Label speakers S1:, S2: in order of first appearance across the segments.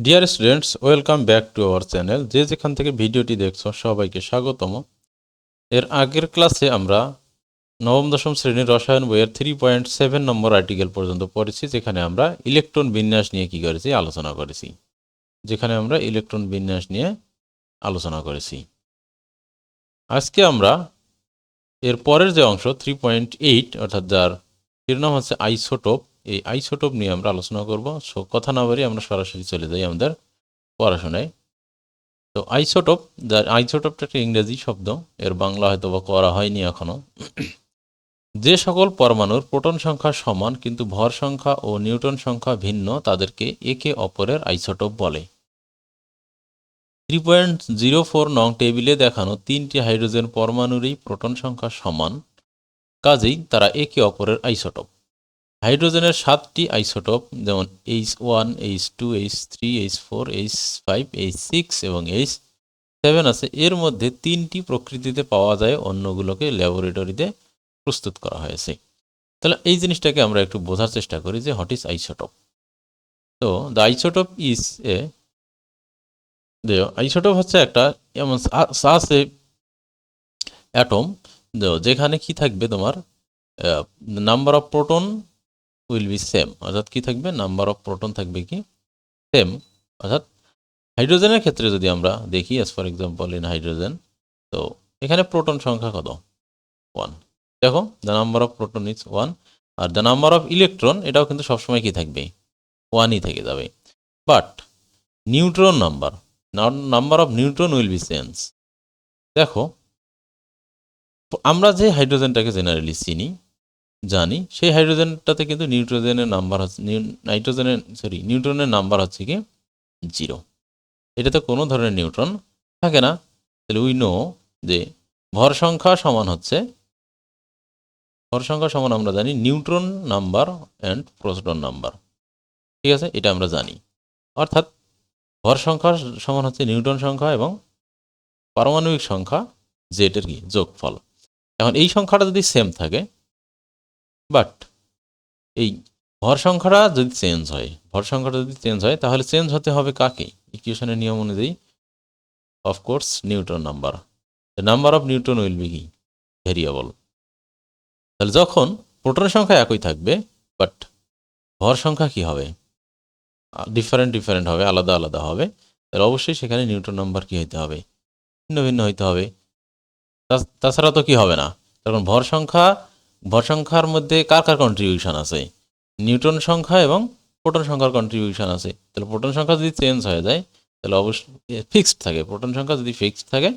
S1: Dear students, welcome back to our channel. যে যেখান থেকে ভিডিওটি দেখছো সবাইকে স্বাগতম। এর আগের ক্লাসে আমরা নবম দশম শ্রেণীর রসায়ন বইয়ের 3.7 নম্বর আর্টিকেল পর্যন্ত পড়েছি, যেখানে আমরা ইলেকট্রন বিন্যাস নিয়ে আলোচনা করেছি। আজকে আমরা এর পরের যে অংশ 3.8 অর্থাৎ যার শিরোনাম হচ্ছে আইসোটোপ, এই আইসোটোপ নিয়ে আমরা আলোচনা করব। সো কথা না বাড়িয়ে আমরা সরাসরি চলে যাই আমাদের পড়াশোনায়। তো আইসোটোপটা একটা ইংরেজি শব্দ, এর বাংলা হয়তো বা করা হয়নি এখনো। যে সকল পরমাণুর প্রোটন সংখ্যা সমান কিন্তু ভর সংখ্যা ও নিউটন সংখ্যা ভিন্ন, তাদেরকে একে অপরের আইসোটোপ বলে। 3.04 নং টেবিলে দেখানো তিনটি হাইড্রোজেন পরমাণুরই প্রোটন সংখ্যা সমান, কাজেই তারা একে অপরের আইসোটোপ। হাইড্রোজেনের 7টি আইসোটোপ, যেমন H1, H2, H3, H4, H5, H6 এবং H7 আছে। এর মধ্যে 3টি প্রকৃতিতে পাওয়া যায়, অন্যগুলোকে ল্যাবরেটরিতে প্রস্তুত করা হয়েছে। তাহলে এই জিনিসটাকে আমরা একটু বোঝার চেষ্টা করি যে হোয়াট ইজ আইসোটোপ। তো দ্য আইসোটোপ ইজ আইসোটোপ হচ্ছে একটা এমন আছে অ্যাটম, যেখানে কি থাকবে, তোমার number of proton will be same, অর্থাৎ কি থাকবে, নাম্বার অফ প্রোটন থাকবে কি সেম। অর্থাৎ হাইড্রোজেনের ক্ষেত্রে যদি আমরা দেখি, as for example in hydrogen, তো এখানে প্রোটন সংখ্যা কত, 1। দেখো, the number of proton is 1, are the number of electron এটাও কিন্তু সবসময় কি থাকবে, 1ই থেকে যাবে। But neutron number of neutron will be change. দেখো, আমরা যে হাইড্রোজেনটাকে জেনারেলি জানি, সেই হাইড্রোজেনটাতে কিন্তু নিউট্রনের নাম্বার হচ্ছে কি 0। এটাতে কোনো ধরনের নিউট্রন থাকে না। তাহলে উই নো যে ভর সংখ্যা সমান আমরা জানি neutron number and proton number. ঠিক আছে, এটা আমরা জানি। অর্থাৎ ভর সংখ্যা সমান হচ্ছে নিউটন সংখ্যা এবং পারমাণবিক সংখ্যা জেটের কি যোগফল। এখন এই সংখ্যাটা যদি সেম থাকে, বাট এই ভর সংখ্যাটা যদি চেঞ্জ হয়, তাহলে চেঞ্জ হতে হবে কাকে, ইকুয়েশনের নিয়ম অনুযায়ী of course Newton number. The number of Newton will be কি ভেরিয়েবল। তাহলে যখন প্রোটনের সংখ্যা একই থাকবে, বাট ভর সংখ্যা কি হবে, ডিফারেন্ট হবে, আলাদা হবে, তাহলে অবশ্যই সেখানে নিউটন নাম্বার কি হইতে হবে, ভিন্ন ভিন্ন হইতে হবে। তাছাড়া তো কি হবে না। তখন ভর সংখ্যার মধ্যে কার কন্ট্রিবিউশন আছে, নিউটন সংখ্যা এবং প্রোটন সংখ্যার কন্ট্রিবিউশন আছে। তাহলে প্রোটন সংখ্যা যদি চেঞ্জ হয়ে যায়, তাহলে অবশ্যই ফিক্সড থাকে, প্রোটন সংখ্যা যদি ফিক্সড থাকে,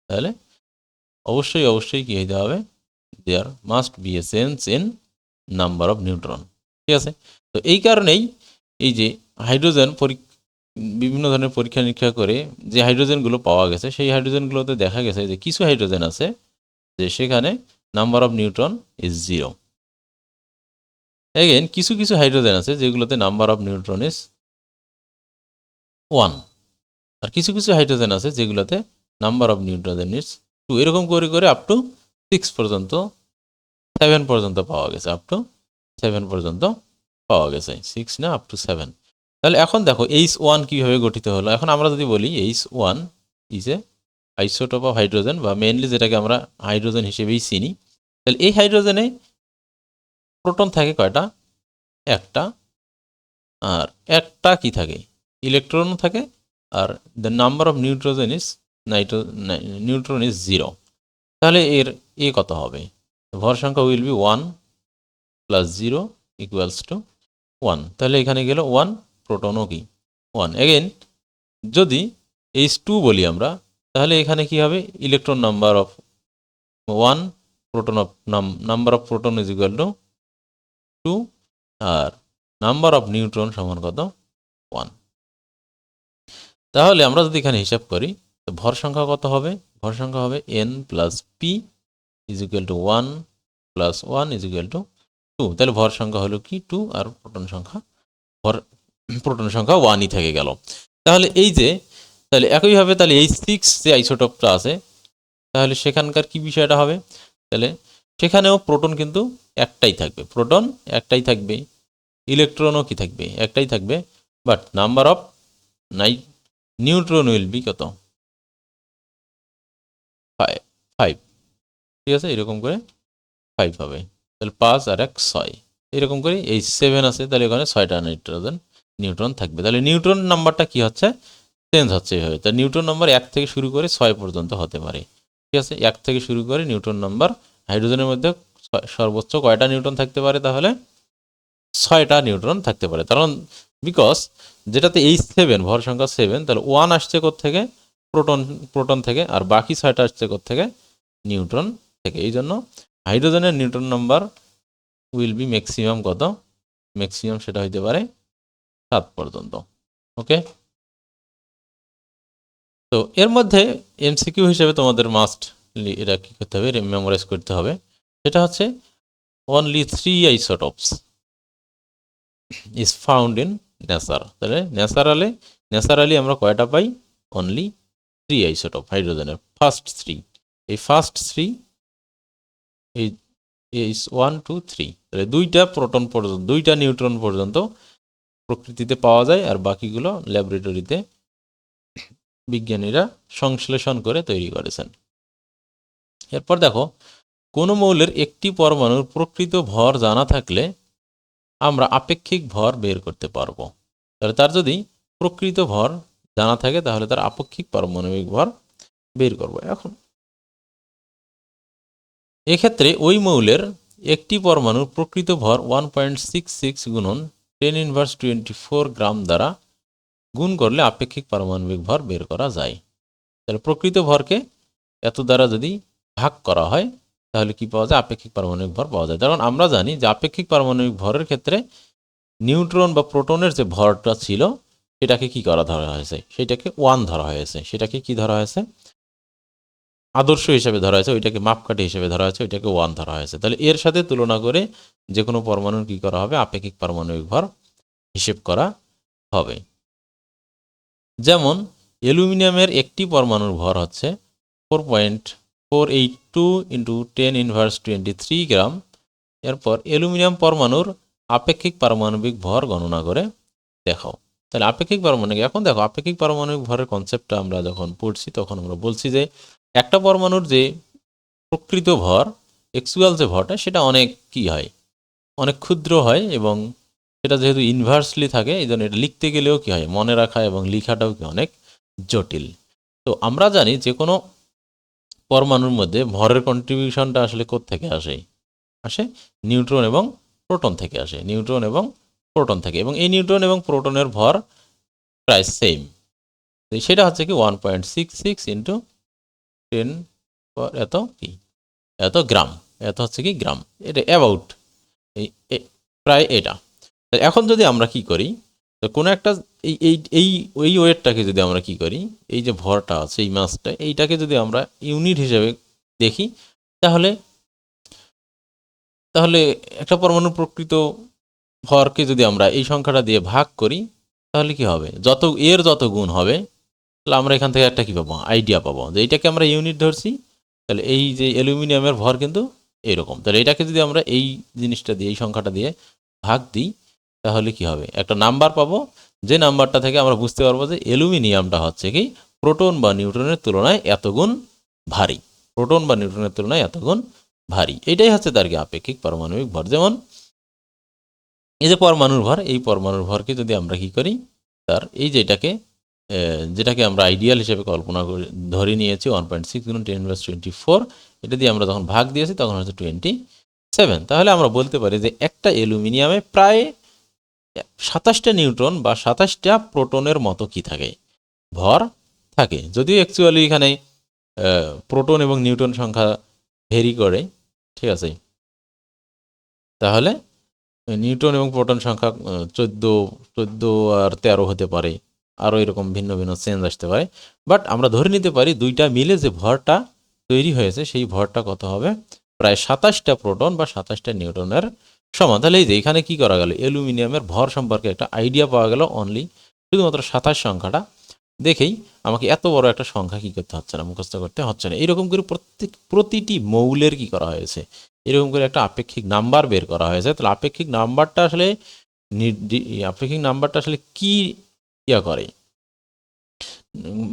S1: তাহলে অবশ্যই কি হইতে হবে, there must be a change in number of neutron. ঠিক আছে, তো এই কারণেই এই যে হাইড্রোজেন বিভিন্ন ধরনের পরীক্ষা নিরীক্ষা করে যে হাইড্রোজেনগুলো পাওয়া গেছে, সেই হাইড্রোজেনগুলোতে দেখা গেছে যে কিছু হাইড্রোজেন আছে যে সেখানে number of neutron is 0। Again কিছু হাইড্রোজেন আছে যেগুলোতে নাম্বার অফ নিউট্রন ইজ 1, আর কিছু হাইড্রোজেন আছে যেগুলোতে নাম্বার অফ নিউট্রন ইজ 2। এরকম করে আপ টু 6 পর্যন্ত, 7 পর্যন্ত পাওয়া গেছে, 6 না, আপ টু 7। তাহলে এখন দেখো H1 কিভাবে গঠিত হলো। এখন আমরা যদি বলি H1 is a isotope of hydrogen, বা মেইনলি যেটাকে আমরা হাইড্রোজেন হিসেবেই চিনি, তাহলে এই হাইড্রোজেনে প্রোটন থাকে কয়টা, একটা, আর একটা কি থাকে, ইলেকট্রন থাকে, are the number of neutron is 0। তাহলে এর কত হবে, ভর সংখ্যা will be 1 plus 0 equals to 1। তাহলে এখানে গেল 1, প্রোটনও কি 1। এগেন যদি H2 বলি আমরা, তাহলে এখানে কি হবে, electron number of 1, proton of number of proton is equal to 2, আর নাম্বার অফ নিউট্রন সমান কত, 1। তাহলে আমরা যদি এখানে হিসাব করি, তো ভর সংখ্যা কত হবে, ভর সংখ্যা হবে n plus p is equal two 1 plus 1 is equal to 2। তাহলে ভর সংখ্যা হলো কি 2, আর প্রোটন সংখ্যা 1ই থেকে গেল। তাহলে তাহলে একইভাবে তাহলে H6 যে আইসোটোপটা আছে, তাহলে সেখানকার কি বিষয়টা হবে, তাহলে সেখানেও প্রোটন কিন্তু একটাই থাকবে, ইলেকট্রনও কি থাকবে, একটাই থাকবে, but number of neutron will be কত 5, ঠিক আছে, এরকম করে 5 হবে, তাহলে 5 আর 1 6, এরকম করে এই 7 আছে, তাহলে এখানে 6টা নিউট্রন থাকবে। তাহলে নিউট্রন নাম্বারটা কি হচ্ছে, চেঞ্জ হচ্ছে এইভাবে। তাহলে নিউট্রন নাম্বার 1 থেকে শুরু করে 6 পর্যন্ত হতে পারে, ঠিক আছে, 1 থেকে শুরু করে নিউট্রন নাম্বার হাইড্রোজেনের মধ্যে সর্বোচ্চ কয়টা নিউট্রন থাকতে পারে, তাহলে 6টা নিউট্রন থাকতে পারে। কারণ বিকজ যেটাতে এই 7 ভর সংখ্যা 7, তাহলে 1 আসছে থেকে প্রোটন থেকে, আর বাকি 6টা আসছে থেকে নিউট্রন থেকে। এই জন্য হাইড্রোজেনের neutron number will be maximum কত, ম্যাক্সিমাম সেটা হইতে পারে 7 পর্যন্ত। ওকে, তো এর মধ্যে এমসিকিউ হিসেবে তোমাদের মাস্ট এটা কি করতে হবে, মেমোরাইজ করতে হবে, সেটা হচ্ছে only 3 isotopes is found in nature. তাহলে ন্যাচারালি আমরা কয়টা পাই, অনলি 3 আইসোটোপ হাইড্রোজেনের, ফার্স্ট 3, এই ফার্স্ট 3 এই 1 2 3, তাহলে 2টা প্রোটন পর্যন্ত, 2টা নিউট্রন পর্যন্ত প্রকৃতিতে পাওয়া যায়, আর বাকিগুলো ল্যাবরেটরিতে বিজ্ঞানীরা সংশ্লেষণ করে তৈরি করেছেন। এরপর দেখো, কোনো মৌলের একটি পরমাণুর প্রকৃত ভর জানা থাকলে আমরা আপেক্ষিক ভর বের করতে পারবো। তাহলে তার যদি প্রকৃত ভর জানা থাকে, তাহলে তার আপেক্ষিক পারমাণবিক ভর বের করব। এখন এক্ষেত্রে ওই মৌলের একটি পরমাণুর প্রকৃত ভর 1.66 গুণন 10⁻²4 গ্রাম দ্বারা গুণ করলে আপেক্ষিক পারমাণবিক ভর বের করা যায়। তাহলে প্রকৃত ভরকে এত দ্বারা যদি ভাগ করা হয়, তাহলে কি পাওয়া যায়, আপেক্ষিক পারমাণবিক ভর পাওয়া যায়। কারণ আমরা জানি যে আপেক্ষিক পারমাণবিক ভরের ক্ষেত্রে নিউট্রন বা প্রোটনের যে ভরটা ছিল, সেটাকে কি করা ধরা হয়েছে, সেটাকে 1 ধরা হয়েছে, সেটাকে কি ধরা হয়েছে, আদর্শ হিসেবে ধরা হয়েছে, ওইটাকে মাপকাঠি হিসেবে ধরা হয়েছে, ওইটাকে 1 ধরা হয়েছে। তাহলে এর সাথে তুলনা করে যে কোনো পরমাণুর কি করা হবে, আপেক্ষিক পারমাণবিক ভর হিসেব করা হবে। যেমন অ্যালুমিনিয়ামের একটি পরমাণুর ভর হচ্ছে 4.482 × 10⁻23 গ্রাম। এরপর অ্যালুমিনিয়াম পরমাণুর আপেক্ষিক পারমাণবিক ভর গণনা করে দেখাও। তাহলে আপেক্ষিক পারমাণবিক, এখন দেখো আপেক্ষিক পারমাণবিক ভরের কনসেপ্টটা আমরা যখন পড়ছি, তখন আমরা বলছি যে একটা পরমাণুর যে প্রকৃত ভর, অ্যাকচুয়াল যে ভরটা, সেটা অনেক কি হয়, অনেক ক্ষুদ্র হয়, এবং সেটা যেহেতু ইনভার্সলি থাকে, এই জন্য এটা লিখতে গেলেও কি হয়, মনে রাখা এবং লিখাটাও কি অনেক জটিল। তো আমরা জানি যে কোনো পরমাণুর মধ্যে ভরের কন্ট্রিবিউশনটা আসলে কোত্থেকে আসে, আসে নিউট্রন এবং প্রোটন থেকে আসে, নিউট্রন এবং প্রোটন থেকে, এবং এই নিউট্রন এবং প্রোটনের ভর প্রায় সেম। সেটা হচ্ছে কি 1.66 × 10 এত কি, এত গ্রাম, এত হচ্ছে কি গ্রাম, এটা অ্যাবাউট প্রায় এটা। এখন যদি আমরা কি করি, তো কোনো একটা এই এই এই ওই ওয়েটটাকে যদি আমরা কি করি, এই যে ভরটা আছে, এই মাসটা, এইটাকে যদি আমরা ইউনিট হিসেবে দেখি, তাহলে তাহলে একটা পরমাণুর প্রকৃত ভরকে যদি আমরা এই সংখ্যাটা দিয়ে ভাগ করি, তাহলে কি হবে, যত গুণ হবে, তাহলে আমরা এখান থেকে একটা কি পাবো, আইডিয়া পাবো, যে এইটাকে আমরা ইউনিট ধরছি, তাহলে এই যে অ্যালুমিনিয়ামের ভর কিন্তু এরকম। তাহলে এটাকে যদি আমরা এই জিনিসটা দিয়ে, এই সংখ্যাটা দিয়ে ভাগ দিই, তাহলে কি হবে, একটা নাম্বার পাবো, যে নাম্বারটা থেকে আমরা বুঝতে পারবো যে অ্যালুমিনিয়ামটা হচ্ছে কি প্রোটন বা নিউট্রনের তুলনায় এত গুণ ভারী, প্রোটন বা নিউট্রনের তুলনায় এত গুণ ভারী। এটাই হচ্ছে তার কি আপেক্ষিক পারমাণবিক ভর। যেমন এই যে পরমাণুর ভর, এই পরমাণুর ভরকে যদি আমরা কি করি, তার এই যেটাকে আমরা আইডিয়াল হিসেবে কল্পনা করে ধরে নিয়েছি 1.6 × 10⁻24, এটা দিয়ে আমরা যখন ভাগ দিয়েছি, তখন হচ্ছে 27। তাহলে আমরা বলতে পারি যে একটা অ্যালুমিনিয়ামে প্রায় 27টা নিউট্রন বা 27টা প্রোটনের মতো কি থাকে, ভর থাকে। যদিও অ্যাকচুয়ালি এখানে প্রোটন এবং নিউট্রন সংখ্যা ভেরি করে, ঠিক আছে, তাহলে নিউট্রন এবং প্রোটন সংখ্যা 14 আর 13 হতে পারে, আরও এরকম ভিন্ন ভিন্ন চেঞ্জ আসতে পারে। বাট আমরা ধরে নিতে পারি দুইটা মিলে যে ভরটা তৈরি হয়েছে, সেই ভরটা কত হবে, প্রায় 27টা প্রোটন বা 27টা নিউট্রনের সমান। তাহলে এই যে এখানে কি করা গেল, অ্যালুমিনিয়ামের ভর সম্পর্কে একটা আইডিয়া পাওয়া গেল, অনলি শুধুমাত্র 27 সংখ্যাটা দেখেই আমাকে এত বড় একটা সংখ্যা কি করতে হচ্ছে না, মুখস্থ করতে হচ্ছে না। এরকম করে প্রতিটি মৌলের কি করা হয়েছে, এরকম করে একটা আপেক্ষিক নাম্বার বের করা হয়েছে। তাহলে আপেক্ষিক নাম্বারটা আসলে কি ইয়া করে,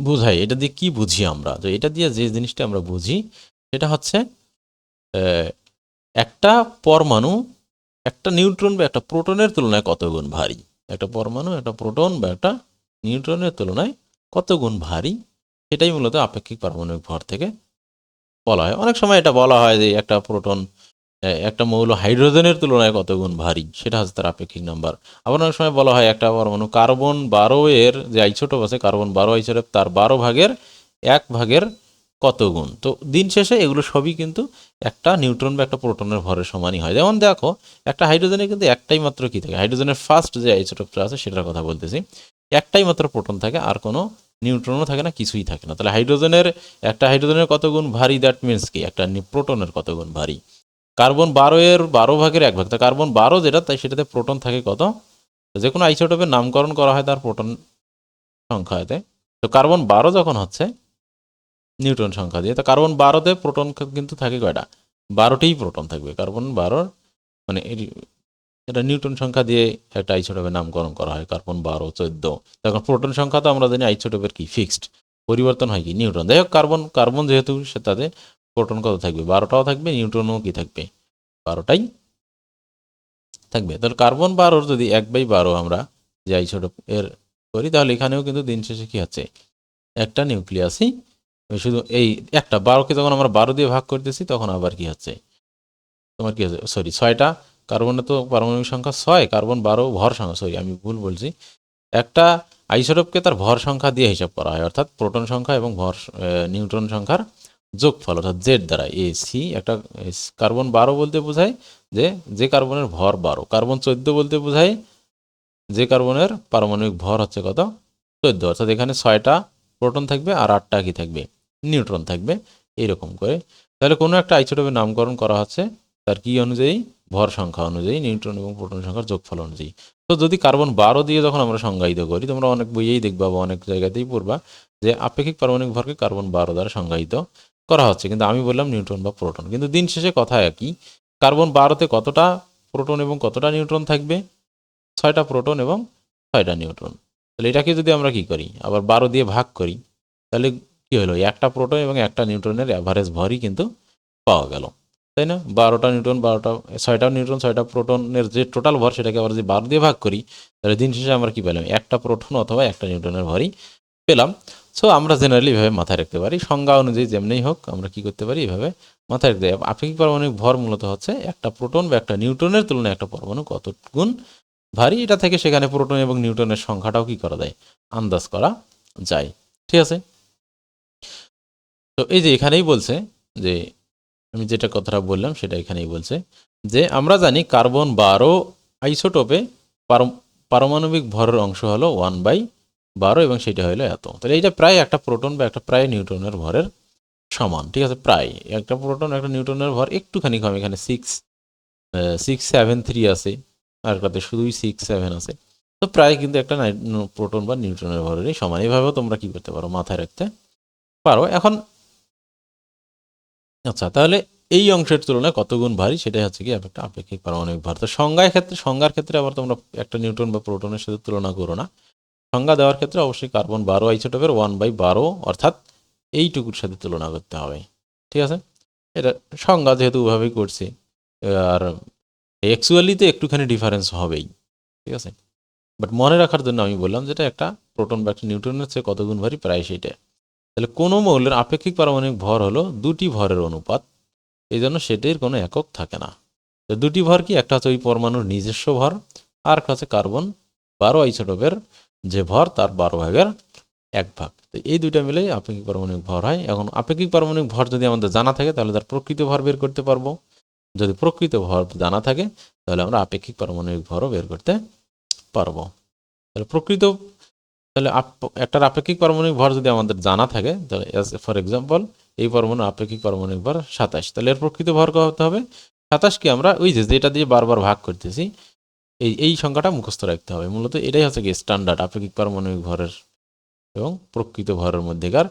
S1: বুঝাই, এটা দিয়ে কি বুঝি আমরা, তো এটা দিয়ে যে জিনিসটা আমরা বুঝি সেটা হচ্ছে একটা পরমাণু একটা নিউট্রন বা একটা প্রোটনের তুলনায় কত গুণ ভারী। একটা পরমাণু একটা প্রোটন বা একটা নিউট্রনের তুলনায় কত গুণ ভারী, সেটাই মূলত আপেক্ষিক পারমাণবিক ভর থেকে বলা হয়। অনেক সময় এটা বলা হয় যে একটা প্রোটন একটা মৌল হাইড্রোজেনের তুলনায় কত গুণ ভারী, সেটা হচ্ছে তার আপেক্ষিক নাম্বার। আবার অনেক সময় বলা হয় একটা পরমাণু কার্বন 12 এর যে আইসোটোপ আছে, কার্বন 12 আইসোটোপ, তার 12 ভাগের 1 ভাগের কত গুণ। তো দিন শেষে এগুলো সবই কিন্তু একটা নিউট্রন বা একটা প্রোটনের ভরের সমানই হয়। যেমন দেখো, একটা হাইড্রোজেনে কিন্তু একটাই মাত্র কি থাকে, হাইড্রোজেনের ফার্স্ট যে আইসোটোপটা আছে সেটার কথা বলতেছি, একটাই মাত্র প্রোটন থাকে, আর কোনো নিউট্রনও থাকে না, কিছুই থাকে না। তাহলে একটা হাইড্রোজেনের কত গুণ ভারী, দ্যাট মিনস কি একটা প্রোটনের কত গুণ ভারী। কার্বন 12 এর 12 ভাগের 1 ভাগ, তা কার্বন 12 যেটা, তাই সেটাতে প্রোটন থাকে কত। যে কোনো আইসোটোপের নামকরণ করা হয় তার প্রোটন সংখ্যাতে। তো কার্বন 12 যখন হচ্ছে নিউট্রন সংখ্যা দিয়ে, তো কার্বন 12তে প্রোটন কিন্তু থাকে কয়টা, 12টিই প্রোটন থাকবে। কার্বন 12 মানে এটা নিউটন সংখ্যা দিয়ে একটা আইসোটোপের নামকরণ করা হয়, কার্বন 12, 14। তখন প্রোটন সংখ্যা তো আমরা জানি আইসোটোপের কি ফিক্সড, পরিবর্তন হয় কি নিউট্রন। যাই হোক, কার্বন কার্বন যেহেতু সে তাতে প্রোটন কত থাকবে, 12টাও থাকবে, নিউট্রনও কি থাকবে, 12টাই থাকবে। তাহলে কার্বন 12 যদি 1/12 আমরা যে আইসোটোপ এর করি, তাহলে এখানেও কিন্তু দিন শেষে কি হচ্ছে, একটা নিউক্লিয়াসই, শুধু এই একটা 12কে যখন আমরা 12 দিয়ে ভাগ করতেছি, তখন আবার কি হচ্ছে, তোমার কি হচ্ছে, সরি 6টা, কার্বনে তো পারমাণবিক সংখ্যা 6, কার্বন 12 ভর সংখ্যা, সরি আমি ভুল বলছি। একটা আইসোটোপকে তার ভর সংখ্যা দিয়ে হিসাব করা হয়, অর্থাৎ প্রোটন সংখ্যা এবং নিউট্রন সংখ্যার যোগফল, অর্থাৎ জেড দ্বারা এসি। একটা কার্বন 12 বলতে বোঝায় যে যে কার্বনের ভর 12, কার্বন 14 বলতে বোঝায় যে কার্বনের পারমাণবিক ভর হচ্ছে কত, 14। অর্থাৎ এখানে 6টা প্রোটন থাকবে আর 8টা কি থাকবে, নিউট্রন থাকবে, এইরকম করে। তাহলে কোনো একটা আইসোটোপের নামকরণ করা হচ্ছে তার কি অনুযায়ী, ভর সংখ্যা অনুযায়ী, নিউট্রন এবং প্রোটন সংখ্যার যোগফল অনুযায়ী। তো যদি কার্বন 12 দিয়ে যখন আমরা সংজ্ঞায়িত করি, তোমরা অনেক বইয়েই দেখবা বা অনেক জায়গাতেই পড়বা যে আপেক্ষিক পারমাণবিক ভরকে কার্বন 12 দ্বারা সংজ্ঞায়িত করা হচ্ছে, কিন্তু আমি বললাম নিউট্রন বা প্রোটন। কিন্তু দিন শেষে কথা একই, কার্বন 12তে কতটা প্রোটন এবং কতটা নিউট্রন থাকবে, 6টা প্রোটন এবং 6টা নিউট্রন। তাহলে এটাকে যদি আমরা কি করি, আবার 12 দিয়ে ভাগ করি, তাহলে কি হলো, একটা প্রোটন এবং একটা নিউট্রনের অ্যাভারেজ ভরই কিন্তু পাওয়া গেল, তাই না? 12টা নিউট্রন, 6টা নিউট্রন, 6টা প্রোটনের যে টোটাল ভর, সেটাকে আবার যদি 12 দিয়ে ভাগ করি, তাহলে দিন শেষে আমরা কি পেলাম, একটা প্রোটন অথবা একটা নিউট্রনের ভরই পেলাম। সো আমরা জেনারেলি এভাবে মাথায় রাখতে পারি, সংজ্ঞা অনুযায়ী যেমনিই হোক আমরা কি করতে পারি, এভাবে মাথায় রাখতে পারি। আপেক্ষিক পারমাণবিক ভর মূলত হচ্ছে একটা প্রোটন বা একটা নিউট্রনের তুলনায় একটা পরমাণু কত গুণ ভারী। এটা থেকে সেখানে প্রোটন এবং নিউট্রনের সংখ্যাটাও কি করা যায়, আন্দাজ করা যায়। ঠিক আছে। তো এই যে এখানেই বলছে যে, আমি যেটা কথাটা বললাম সেটা এখানেই বলছে যে আমরা জানি কার্বন 12 আইসোটোপে পারমাণবিক ভরের অংশ হলো 1/12 এবং সেটা হলো এত। তাহলে এইটা প্রায় একটা প্রোটন বা একটা প্রায় নিউট্রনের ভরের সমান। ঠিক আছে, প্রায় একটা প্রোটন একটা নিউট্রনের ভর একটুখানি কম, এখানে 6.7 3 আছে, আর একটাতে শুধুই 6.7 আছে। তো প্রায় কিন্তু একটা প্রোটন বা নিউট্রনের ভরেরই সমান। এইভাবেও তোমরা কি করতে পারো, মাথায় রাখতে পারো। এখন আচ্ছা, তাহলে এই অংশের তুলনায় কত গুণ ভারী, সেটাই হচ্ছে কি একটা আপেক্ষিক পারমাণবিক ভর। তো সংজ্ঞার ক্ষেত্রে আবার তোমরা একটা নিউট্রন বা প্রোটনের সাথে তুলনা করো না। সংজ্ঞা দেওয়ার ক্ষেত্রে অবশ্যই কার্বন 12 আইসোটোপের 1/12 অর্থাৎ এইটুকুর সাথে তুলনা করতে হবে। ঠিক আছে, এটা সংজ্ঞা যেহেতু ওভাবেই করছি, আর অ্যাকচুয়ালিতে একটুখানি ডিফারেন্স হবেই। ঠিক আছে, বাট মনে রাখার জন্য আমি বললাম যেটা একটা প্রোটন বা একটা নিউট্রনের চেয়ে কত গুণ ভারী, প্রায় সেইটা। তাহলে কোনো মৌলের আপেক্ষিক পারমাণবিক ভর হলো দুটি ভরের অনুপাত, এই জন্য সেটির কোনো একক থাকে না। তো দুটি ভর কি, একটা হচ্ছে ওই পরমাণুর নিজস্ব ভর, আর একটা হচ্ছে কার্বন 12 আইসোটোপের যে ভর তার 12/1 তো এই দুইটা মিলেই আপেক্ষিক পারমাণবিক ভর হয়। এখন আপেক্ষিক পারমাণবিক ভর যদি আমাদের জানা থাকে, তাহলে তার প্রকৃত ভর বের করতে পারবো। যদি প্রকৃত ভর জানা থাকে, তাহলে আমরা আপেক্ষিক পারমাণবিক ভরও বের করতে পারবো। তাহলে তাহলে একটার আপেক্ষিক পারমাণবিক ভর যদি আমাদের জানা থাকে, তাহলে ফর এক্সাম্পল এই পরমাণু আপেক্ষিক পারমাণবিক ভর 27, তাহলে এর প্রকৃত ভর কত হবে 27, কি আমরা ওই যেটা দিয়ে বারবার ভাগ করতেছি এই সংখ্যাটা মুখস্থ রাখতে হবে। মূলত এটাই হচ্ছে কি স্ট্যান্ডার্ড আপেক্ষিক পারমাণবিক ভরের এবং প্রকৃত ভরের মধ্যেকার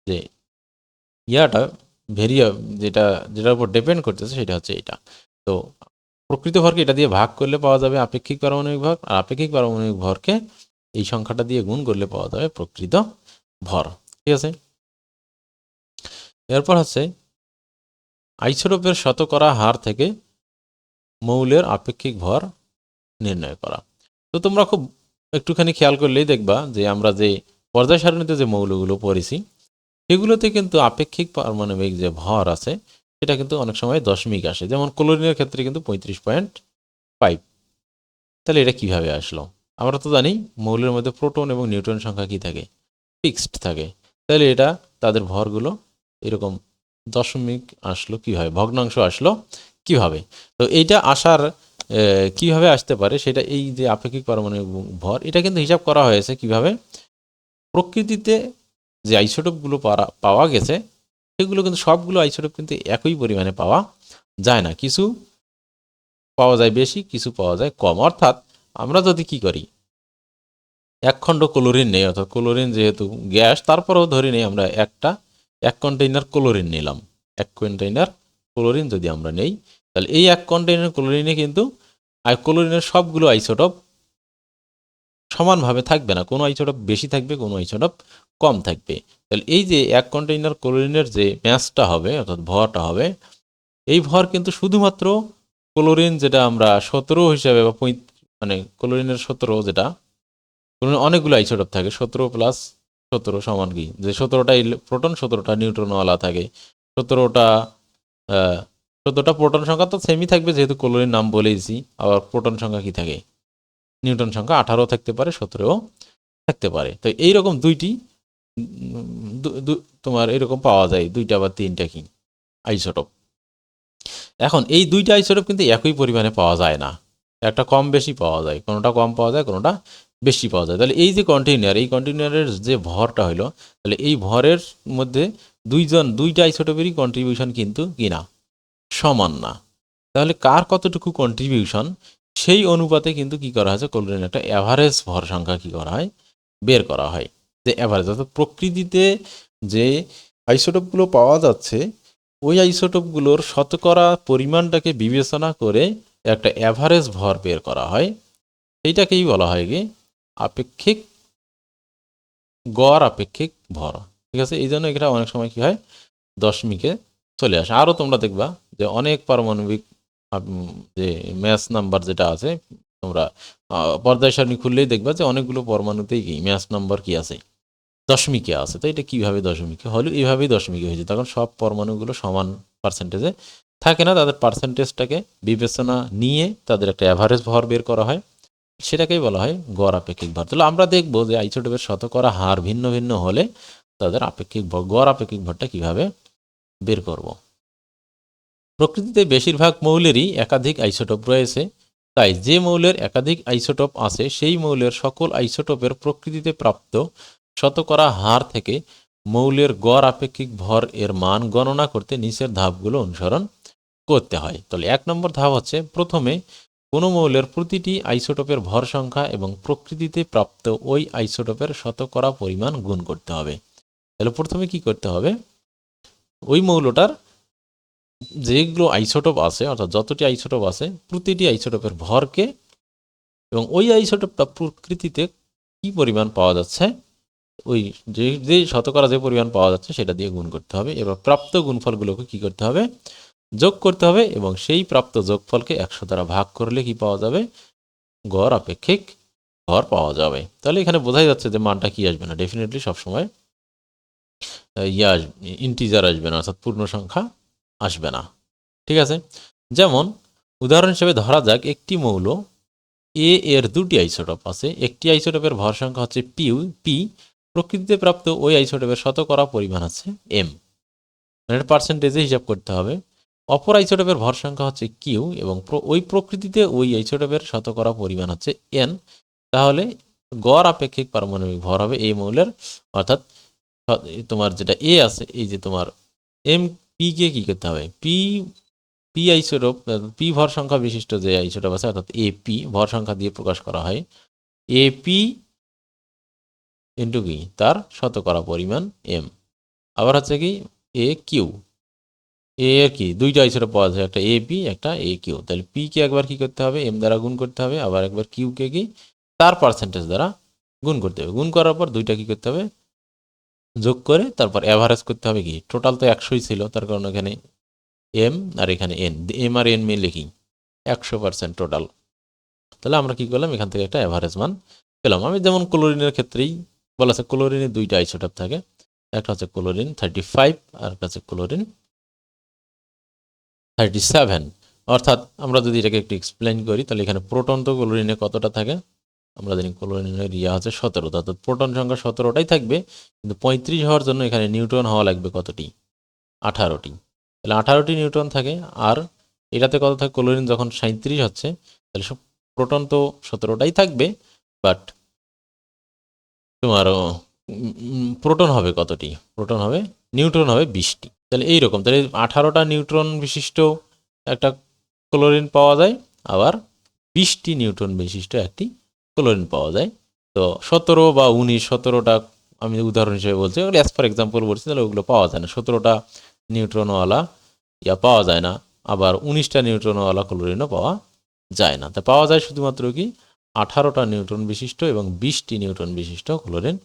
S1: যে ইয়াটা ভেরিয়া, যেটার উপর ডিপেন্ড করতেছে সেটা হচ্ছে এটা। তো প্রকৃত ভরকে এটা দিয়ে ভাগ করলে পাওয়া যাবে আপেক্ষিক পারমাণবিক ভর, আর আপেক্ষিক পারমাণবিক ভরকে এই সংখ্যাটা দিয়ে গুণ করলে পাওয়া যাবে প্রকৃত ভর। ঠিক আছে, এরপর হচ্ছে আইসোটোপের শতকরা হার থেকে মৌলের আপেক্ষিক ভর নির্ণয় করা। তো তোমরা খুব একটুখানি খেয়াল করলেই দেখবা যে আমরা যে পর্যায় সারণীতে যে মৌলগুলো পড়েছি সেগুলোতে কিন্তু আপেক্ষিক পারমাণবিক যে ভর আছে সেটা কিন্তু অনেক সময় দশমিক আসে। যেমন ক্লোরিনের ক্ষেত্রে কিন্তু 35.5। তাহলে এটা কিভাবে আসলো? আমরা তো জানি মৌলের মধ্যে প্রোটন এবং নিউট্রন সংখ্যা কি থাকে, ফিক্সড থাকে। তাহলে এটা তাদের ভরগুলো এরকম দশমিক আসলো কিভাবে, ভগ্নাংশ আসলো কিভাবে? তো এইটা আসার কিভাবে আসতে পারে সেটা, এই যে আপেক্ষিক পারমাণবিক ভর, এটা কিন্তু হিসাব করা হয়েছে কিভাবে, প্রকৃতিতে যে আইসোটোপগুলো পাওয়া গেছে সেগুলো কিন্তু সবগুলো আইসোটোপ কিন্তু একই পরিমাণে পাওয়া যায় না, কিছু পাওয়া যায় বেশি, কিছু পাওয়া যায় কম। অর্থাৎ আমরা যদি কি করি, এক খণ্ড ক্লোরিন নেই, অর্থাৎ ক্লোরিন যেহেতু গ্যাস, তারপরেও ধরে নেই আমরা এক কন্টেইনার ক্লোরিন নিলাম। এক কন্টেইনার ক্লোরিন যদি আমরা নেই, তাহলে এই এক কন্টেইনার ক্লোরিনে কিন্তু ক্লোরিনের সবগুলো আইসোটোপ সমানভাবে থাকবে না, কোনো আইসোটোপ বেশি থাকবে, কোনো আইসোটোপ কম থাকবে। তাহলে এই যে এক কন্টেইনার ক্লোরিনের যে ম্যাসটা হবে, অর্থাৎ ভরটা হবে, এই ভর কিন্তু শুধুমাত্র ক্লোরিন যেটা আমরা 17 হিসাবে বা মানে ক্লোরিনের 17, যেটা অনেকগুলো আইসোটোপ থাকে, 17 প্লাস 17 সমান কি, যে 17টা প্রোটন 17টা নিউট্রনওয়ালা থাকে, 17টা 17টা প্রোটন সংখ্যা তো সেমই থাকবে যেহেতু ক্লোরিন নাম বলেইছি। আবার প্রোটন সংখ্যা কি থাকে, নিউট্রন সংখ্যা 18 থাকতে পারে, 17 থাকতে পারে। তো এইরকম দুইটি তোমার এরকম পাওয়া যায়, দুইটা বা তিনটা কি আইসোটোপ। এখন এই দুইটা আইসোটোপ কিন্তু একই পরিমাণে পাওয়া যায় না, একটা কম বেশি পাওয়া যায়, কোনোটা কম পাওয়া যায়, কোনোটা বেশি পাওয়া যায়। তাহলে এই যে কন্টেইনার, এই কন্টেইনারের যে ভরটা হলো, তাহলে এই ভরের মধ্যে দুইটা আইসোটোপেরই কন্ট্রিবিউশন কিন্তু কিনা সমান না। তাহলে কার কতটুকু কন্ট্রিবিউশন সেই অনুপাতে কিন্তু কি করা হয়েছে, ক্লোরিনের একটা অ্যাভারেজ ভর সংখ্যা কি করা হয়, বের করা হয়। যে অ্যাভারেজ, অর্থাৎ প্রকৃতিতে যে আইসোটোপগুলো পাওয়া যাচ্ছে ওই আইসোটোপগুলোর শতকরা পরিমাণটাকে বিবেচনা করে একটা অ্যাভারেজ ভর বের করা হয়। এইটাকেই বলা হয় কি আপেক্ষিক, গড় আপেক্ষিক ভর। ঠিক আছে, এই জন্য এটা অনেক সময় কি হয়, দশমিকে চলে আসে। আরও তোমরা দেখবা যে অনেক পারমাণবিক যে ম্যাচ নাম্বার যেটা আছে, তোমরা পর্যায় সারণী খুললেই দেখবা যে অনেকগুলো পরমাণুতেই কি ম্যাচ নাম্বার কি আছে, দশমিকে আছে। তো এটা কিভাবে দশমিকে হলো, এইভাবেই দশমিকে হয়েছে। তখন সব পরমাণুগুলো সমান পার্সেন্টেজে থাকে না, তাদের পার্সেন্টেজটাকে বিবেচনা নিয়ে তাদের একটা অ্যাভারেজ ভর বের করা হয়, সেটাকেই বলা হয় গড় আপেক্ষিক ভর। তাহলে আমরা দেখবো যে আইসোটোপের শতকরা হার ভিন্ন ভিন্ন হলে তাদের আপেক্ষিক ভর, গড় আপেক্ষিক ভরটা কিভাবে বের করব। প্রকৃতিতে বেশিরভাগ মৌলেরই একাধিক আইসোটোপ রয়েছে, তাই যে মৌলের একাধিক আইসোটোপ আছে সেই মৌলের সকল আইসোটোপের প্রকৃতিতে প্রাপ্ত শতকরা হার থেকে মৌলের গড় আপেক্ষিক ভর এর মান গণনা করতে নিচের ধাপগুলো অনুসরণ করতে হয়। তাহলে 1 নম্বর ধাপ হচ্ছে, প্রথমে কোনো মৌলের প্রতিটি আইসোটোপের ভর সংখ্যা এবং প্রকৃতিতে প্রাপ্ত ওই আইসোটোপের শতকরা পরিমাণ গুণ করতে হবে। তাহলে প্রথমে কি করতে হবে, ওই মৌলটার যেগুলো আইসোটোপ আছে, অর্থাৎ যতটি আইসোটোপ আছে প্রতিটি আইসোটোপের ভরকে এবং ওই আইসোটোপটা প্রকৃতিতে কি পরিমাণ পাওয়া যাচ্ছে, ওই যে শতকরা যে পরিমাণ পাওয়া যাচ্ছে সেটা দিয়ে গুণ করতে হবে। এবার প্রাপ্ত গুণফলগুলোকে কি করতে হবে, যোগ করতে হবে, এবং সেই প্রাপ্ত যোগফলকে 100 দ্বারা ভাগ করলে কি পাওয়া যাবে, গড় আপেক্ষিক ভর পাওয়া যাবে। তাহলে এখানে বোঝাই যাচ্ছে যে মানটা কি আসবে না, ডেফিনেটলি সবসময় ইন্টিজার আসবে না, অর্থাৎ পূর্ণ সংখ্যা আসবে না। ঠিক আছে, যেমন উদাহরণ হিসেবে ধরা যাক একটি মৌল এ এর দুটি আইসোটোপ আছে, একটি আইসোটোপের ভর সংখ্যা হচ্ছে পি, প্রকৃতিতে প্রাপ্ত ওই আইসোটোপের শতকরা পরিমাণ আছে এম, মানে পার্সেন্টেজে হিসাব করতে হবে। অপর আইসোটোপের ভর সংখ্যা হচ্ছে কিউ এবং ওই প্রকৃতিতে ওই আইসোটোপের শতকরা পরিমাণ হচ্ছে এন। তাহলে গড় আপেক্ষিক পারমাণবিক ভর হবে এই মৌলের, অর্থাৎ তোমার যেটা এ আছে, এই যে তোমার এম পি কে কি করতে হবে, পি আইসোটোপ, পি ভর সংখ্যা বিশিষ্ট যে আইসোটোপ আছে, অর্থাৎ এপি ভর সংখ্যা দিয়ে প্রকাশ করা হয়, এপি ইন্টু কি তার শতকরা পরিমাণ এম। আবার হচ্ছে কি এ কিউ, এ এর কি দুইটা আইসোটোপ পাওয়া যায়, একটা এপি একটা এ কিউ। তাহলে পি কে একবার কি করতে হবে, এম দ্বারা গুণ করতে হবে, আবার একবার কিউ কে কি তার পার্সেন্টেজ দ্বারা গুণ করতে হবে। গুণ করার পর দুইটা কি করতে হবে, যোগ করে তারপর অ্যাভারেজ করতে হবে কি, টোটাল তো 100ই ছিল, তার কারণে এখানে এম আর এখানে এন, এম আর এন মিলে কি 100% টোটাল। তাহলে আমরা কি করলাম, এখান থেকে একটা অ্যাভারেজ মান পেলাম। আমি যেমন ক্লোরিনের ক্ষেত্রেই বলা আছে, ক্লোরিনের দুইটা আইসোটোপ থাকে, একটা হচ্ছে ক্লোরিন 35 আর একটা হচ্ছে ক্লোরিন 37। অর্থাৎ আমরা যদি এটাকে একটু এক্সপ্লেন করি, তাহলে এখানে প্রোটন তো ক্লোরিনে কতটা থাকে, আমরা জানি ক্লোরিনের ইয়া হচ্ছে 17, অর্থাৎ প্রোটন সংখ্যা 17টাই থাকবে, কিন্তু 35 হওয়ার জন্য এখানে নিউট্রন হওয়া লাগবে কতটি, 18টি। তাহলে 18টি নিউট্রন থাকে। আর এটাতে কত থাকে, ক্লোরিন যখন 37 হচ্ছে, তাহলে সব প্রোটন তো 17টাই থাকবে, বাট তোমার প্রোটন হবে কতটি, প্রোটন হবে, নিউট্রন হবে 20টি। তাহলে এইরকম, তাহলে 18টা নিউট্রন বিশিষ্ট একটা ক্লোরিন পাওয়া যায়, আবার 20টি নিউট্রন বিশিষ্ট একটি ক্লোরিন পাওয়া যায়। তো 17 বা 19, 17টা আমি উদাহরণ হিসেবে বলছি, ওগুলো অ্যাজ ফর এক্সাম্পল বলছি, তাহলে ওগুলো পাওয়া যায় না, 17টা নিউট্রনওয়ালা ইয়া পাওয়া যায় না, আবার 19টা নিউট্রনওয়ালা ক্লোরিনও পাওয়া যায় না। তা পাওয়া যায় শুধুমাত্র কি 18টা নিউট্রন বিশিষ্ট এবং 20টি নিউট্রন বিশিষ্ট ক্লোরিন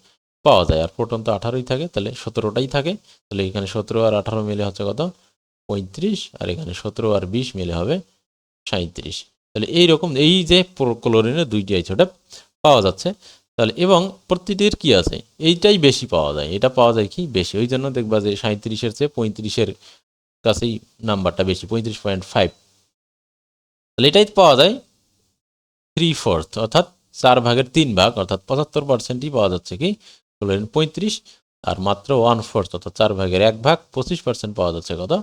S1: পাওয়া যায়। আর প্রোটন তো 18ই থাকে, তাহলে 17টাই থাকে। তাহলে এখানে 17 আর 18 মিলে হচ্ছে কত, 35, আর এখানে 17 আর 20 মিলে হবে 37। তাহলে এইরকম এই যে ক্লোরিনের দুইটি আইসোটোপ পাওয়া যাচ্ছে। তাহলে এবং প্রতিটির কি আছে, এইটাই বেশি পাওয়া যায়, এটা পাওয়া যায় কি বেশি, ওই জন্য দেখবা যে 37-এর চেয়ে 35-এর কাছেই নাম্বারটা বেশি, 35.5। তাহলে এটাই পাওয়া যায় 3/4, অর্থাৎ 4/3, অর্থাৎ 75%ই পাওয়া যাচ্ছে কি ক্লোরিন 35, আর মাত্র 1/4 অর্থাৎ 4/1 25% পাওয়া যাচ্ছে কত,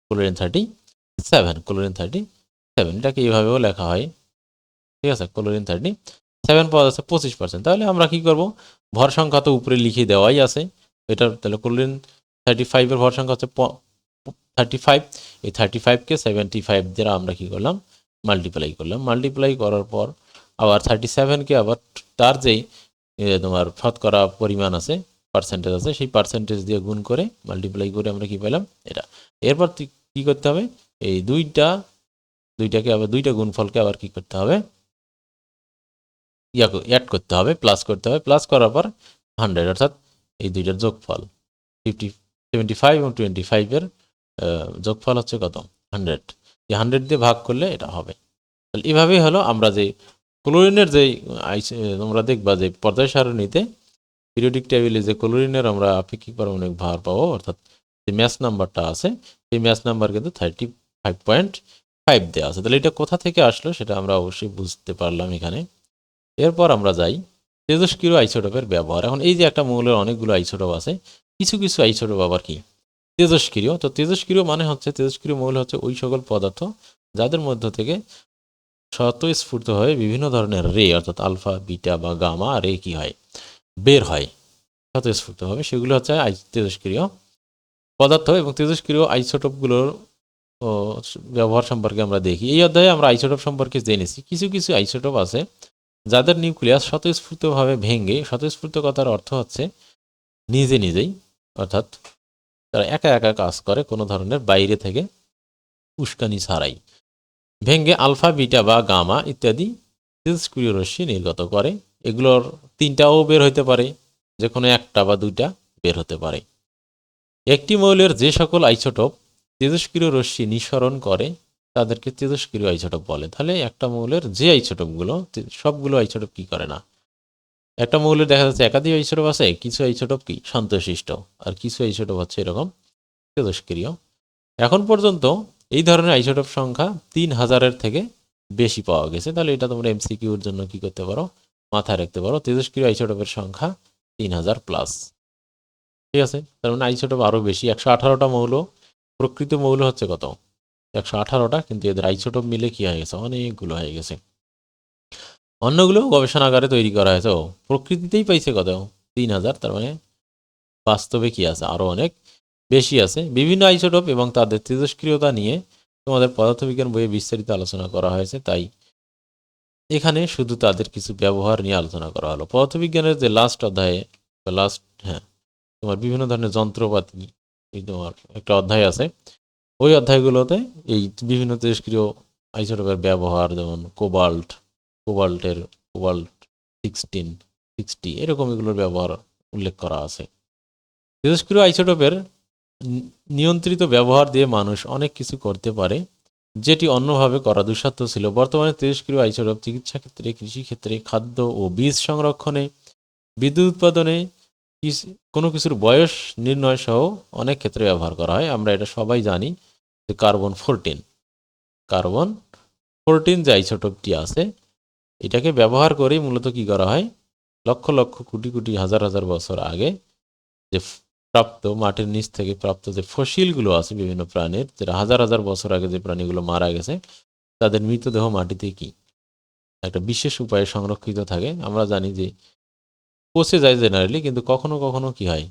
S1: ক্লোরিন 37, ক্লোরিন 37। এটাকে এইভাবেও লেখা হয়, ঠিক আছে, ক্লোরিন 37 পাওয়া যাচ্ছে 25%। তাহলে আমরা কি করব, ভর সংখ্যা তো উপরে লিখে দেওয়াই আছে এটা, তাহলে ক্লোরিন 35-এর ভর সংখ্যা হচ্ছে 35। এই 35কে 75 দ্বারা আমরা কি করলাম, মাল্টিপ্লাই করলাম। মাল্টিপ্লাই করার পর আবার 37কে আবার তার যেই তোমার শতকরা পরিমাণ আছে, পার্সেন্টেজ আছে, সেই পার্সেন্টেজ দিয়ে গুণ করে মাল্টিপ্লাই করে আমরা কি পেলাম এটা। এরপর কি করতে হবে, এই দুইটাকে আবার দুইটা গুণফলকে আবার কি করতে হবে, অ্যাড করতে হবে, প্লাস করতে হবে, প্লাস করার পর 100, অর্থাৎ এই দুইটার যোগফল 75 এবং 25-এর যোগফল হচ্ছে কত, 100। এই 100 দিয়ে ভাগ করলে এটা হবে। তাহলে এভাবেই হলো আমরা যে ক্লোরিনের যে তোমরা দেখবা যে পর্যায় সারণীতে পিরিয়ডিক টেবিলে যে ক্লোরিনের আমরা আপেক্ষিক পারমাণবিক ভার পাবো, অর্থাৎ যে ম্যাচ নাম্বারটা আছে, সেই ম্যাচ নাম্বার কিন্তু 35.5 দেওয়া আছে। তাহলে এটা কোথা থেকে আসলো সেটা আমরা অবশ্যই বুঝতে পারলাম এখানে। এরপর আমরা যাই তেজস্ক্রিয় আইসোটোপের ব্যবহার। এখন এই যে একটা মৌলের অনেকগুলো আইসোটোপ আছে, কিছু কিছু আইসোটোপ আবার কি তেজস্ক্রিয়। তো তেজস্ক্রিয় মানে হচ্ছে, তেজস্ক্রিয় মৌল হচ্ছে ওই সকল পদার্থ যাদের মধ্য থেকে স্বতঃস্ফূর্তভাবে বিভিন্ন ধরনের রে, অর্থাৎ আলফা, বিটা বা গামা রে কি হয়, বের হয় স্বতঃস্ফূর্তভাবে, সেগুলো হচ্ছে তেজস্ক্রিয় পদার্থ। এবং তেজস্ক্রিয় আইসোটোপগুলোর ব্যবহার সম্পর্কে আমরা দেখি। এই অধ্যায়ে আমরা আইসোটোপ সম্পর্কে জেনেছি। কিছু কিছু আইসোটোপ আছে যাদের নিউক্লিয়াস স্বতঃস্ফূর্তভাবে ভেঙে, স্বতঃস্ফূর্ত কথার অর্থ হচ্ছে নিজে নিজেই, অর্থাৎ তারা একা একা কাজ করে, কোনো ধরনের বাইরে থেকে উস্কানি ছাড়াই ভেঙে আলফা, বিটা বা গামা ইত্যাদি তেজস্ক্রিয় রশ্মি নির্গত করে। এগুলোর 3টাও বের হতে পারে, যে কোনো একটা বা 2টা বের হতে পারে। একটি মৌলের যে সকল আইসোটোপ তেজস্ক্রিয় রশ্মি নিঃসরণ করে তাদেরকে তেজস্ক্রিয় আইসোটোপ বলে। তাহলে একটা মৌলের যে আইসোটোপগুলো, সবগুলো আইসোটোপ কি করে না, একটা মৌলের দেখা যাচ্ছে একাধিক আইসোটোপ আছে, কিছু আইসোটোপ কি শান্তশিষ্ট, আর কিছু আইসোটোপ হচ্ছে এরকম তেজস্ক্রিয়। এখন পর্যন্ত এই ধরনের আইসোটোপ সংখ্যা 3000-এর থেকে বেশি পাওয়া গেছে। তাহলে এটা তোমরা এমসিকিউর জন্য কি করতে পারো, মাথায় রাখতে পারো, তেজস্ক্রিয় আইসোটোপের সংখ্যা 3000+। ঠিক আছে, তার মানে আইসোটোপ আরও বেশি, 118টা মৌল। প্রকৃত মৌল হচ্ছে কত, 118টা, কিন্তু এদের আইসোটোপ মিলে কি হয়ে গেছে, অনেকগুলো হয়ে গেছে। অন্যগুলো গবেষণাগারে তৈরি করা হয়েছে, প্রকৃতিতেই পাইছে কত, 3000। তার মানে বাস্তবে কি আছে, আরও অনেক বেশি আছে। বিভিন্ন আইসোটোপ এবং তাদের তেজস্ক্রিয়তা নিয়ে তোমাদের পদার্থবিজ্ঞান বইয়ে বিস্তারিত আলোচনা করা হয়েছে, তাই এখানে শুধু তাদের কিছু ব্যবহার নিয়ে আলোচনা করা হলো। পদার্থবিজ্ঞানের যে লাস্ট অধ্যায়ে বা তোমার বিভিন্ন ধরনের যন্ত্রপাতি, এই তোমার একটা অধ্যায় আছে, ওই অধ্যায়গুলোতে এই বিভিন্ন তেজস্ক্রিয় আইসোটোপের ব্যবহার, যেমন কোবাল্টের কোবাল্ট 16, 60 এরকম এগুলোর ব্যবহার উল্লেখ করা আছে। তেজস্ক্রিয় আইসোটোপের নিয়ন্ত্রিত ব্যবহার দিয়ে মানুষ অনেক কিছু করতে পারে, যেটি অন্যভাবে করা দুঃসাধ্য ছিল। বর্তমানে তেজস্ক্রিয় আইসোটোপ চিকিৎসা ক্ষেত্রে, কৃষিক্ষেত্রে, খাদ্য ও বীজ সংরক্ষণে, বিদ্যুৎ উৎপাদনে, কোনো কিছুর বয়স নির্ণয় সহ অনেক ক্ষেত্রে ব্যবহার করা হয়। আমরা এটা সবাই জানি যে কার্বন 14 যে আইসোটোপটি আছে, এটাকে ব্যবহার করেই মূলত কি করা হয়, লক্ষ লক্ষ কোটি কোটি হাজার হাজার বছর আগে যে প্রাপ্ত মাটির নিচ থেকে প্রাপ্ত যে ফসিলগুলো আছে বিভিন্ন প্রাণীর, যেটা হাজার হাজার বছর আগে যে প্রাণীগুলো মারা গেছে, তাদের মৃতদেহ মাটিতে কি একটা বিশেষ উপায়ে সংরক্ষিত থাকে। আমরা জানি যে পচে যায় জেনারেলি, কিন্তু কখনো কখনো কি হয়,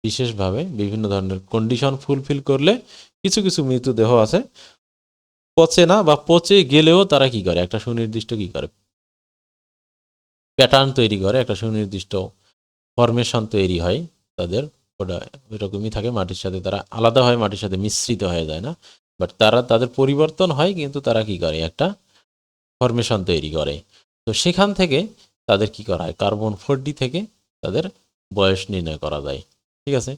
S1: বিশেষভাবে বিভিন্ন ধরনের কন্ডিশন ফুলফিল করলে কিছু কিছু মৃতদেহ আছে পচে না, বা পচে গেলেও তারা কি করে, একটা সুনির্দিষ্ট কি করে প্যাটার্ন তৈরি করে, একটা সুনির্দিষ্ট ফরমেশন তৈরি হয় তাদের, ওটা ওইরকমই থাকে, মাটির সাথে তারা আলাদা হয়, মাটির সাথে মিশ্রিত হয়ে যায় না, বাট তাদের পরিবর্তন হয়, কিন্তু তারা কি করে একটা ফরমেশন তৈরি করে। তো সেখান থেকে তাদের কি করা হয়, কার্বন 14 থেকে তাদের বয়স নির্ণয় করা যায়। ঠিক আছে।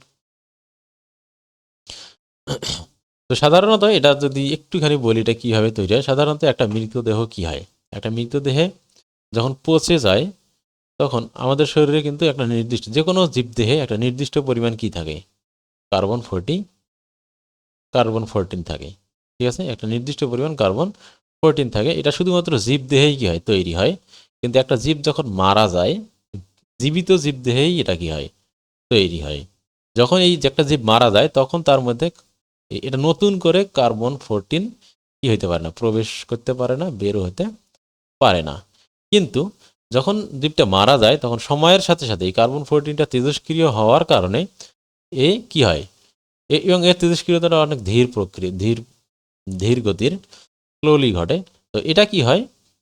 S1: তো সাধারণত এটা যদি একটুখানি বলি, এটা কীভাবে তৈরি হয়। সাধারণত একটা মৃতদেহ কি হয়, একটা মৃতদেহে যখন পচে যায়, তখন আমাদের শরীরে কিন্তু একটা নির্দিষ্ট, যে কোনো জীবদেহে একটা নির্দিষ্ট পরিমাণ কি থাকে, কার্বন 14 থাকে। ঠিক আছে, একটা নির্দিষ্ট পরিমাণ কার্বন 14 থাকে। এটা শুধুমাত্র জীবদেহেই কি হয়, তৈরি হয়। কিন্তু একটা জীব যখন মারা যায়, জীবিত জীবদেহেই এটা কি হয়, তৈরি হয়। যখন এই যে একটা জীব মারা যায়, তখন তার মধ্যে এটা নতুন করে কার্বন 14 কি হইতে পারে না, প্রবেশ করতে পারে না, বেরো হতে পারে না। কিন্তু যখন জীবটা মারা যায়, তখন সময়ের সাথে সাথে এই কার্বন 14টা তেজস্ক্রিয় হওয়ার কারণে এ কি হয়, এবং এর তেজস্ক্রিয়তাটা অনেক ধীর গতির, স্লোলি ঘটে। তো এটা কি হয়,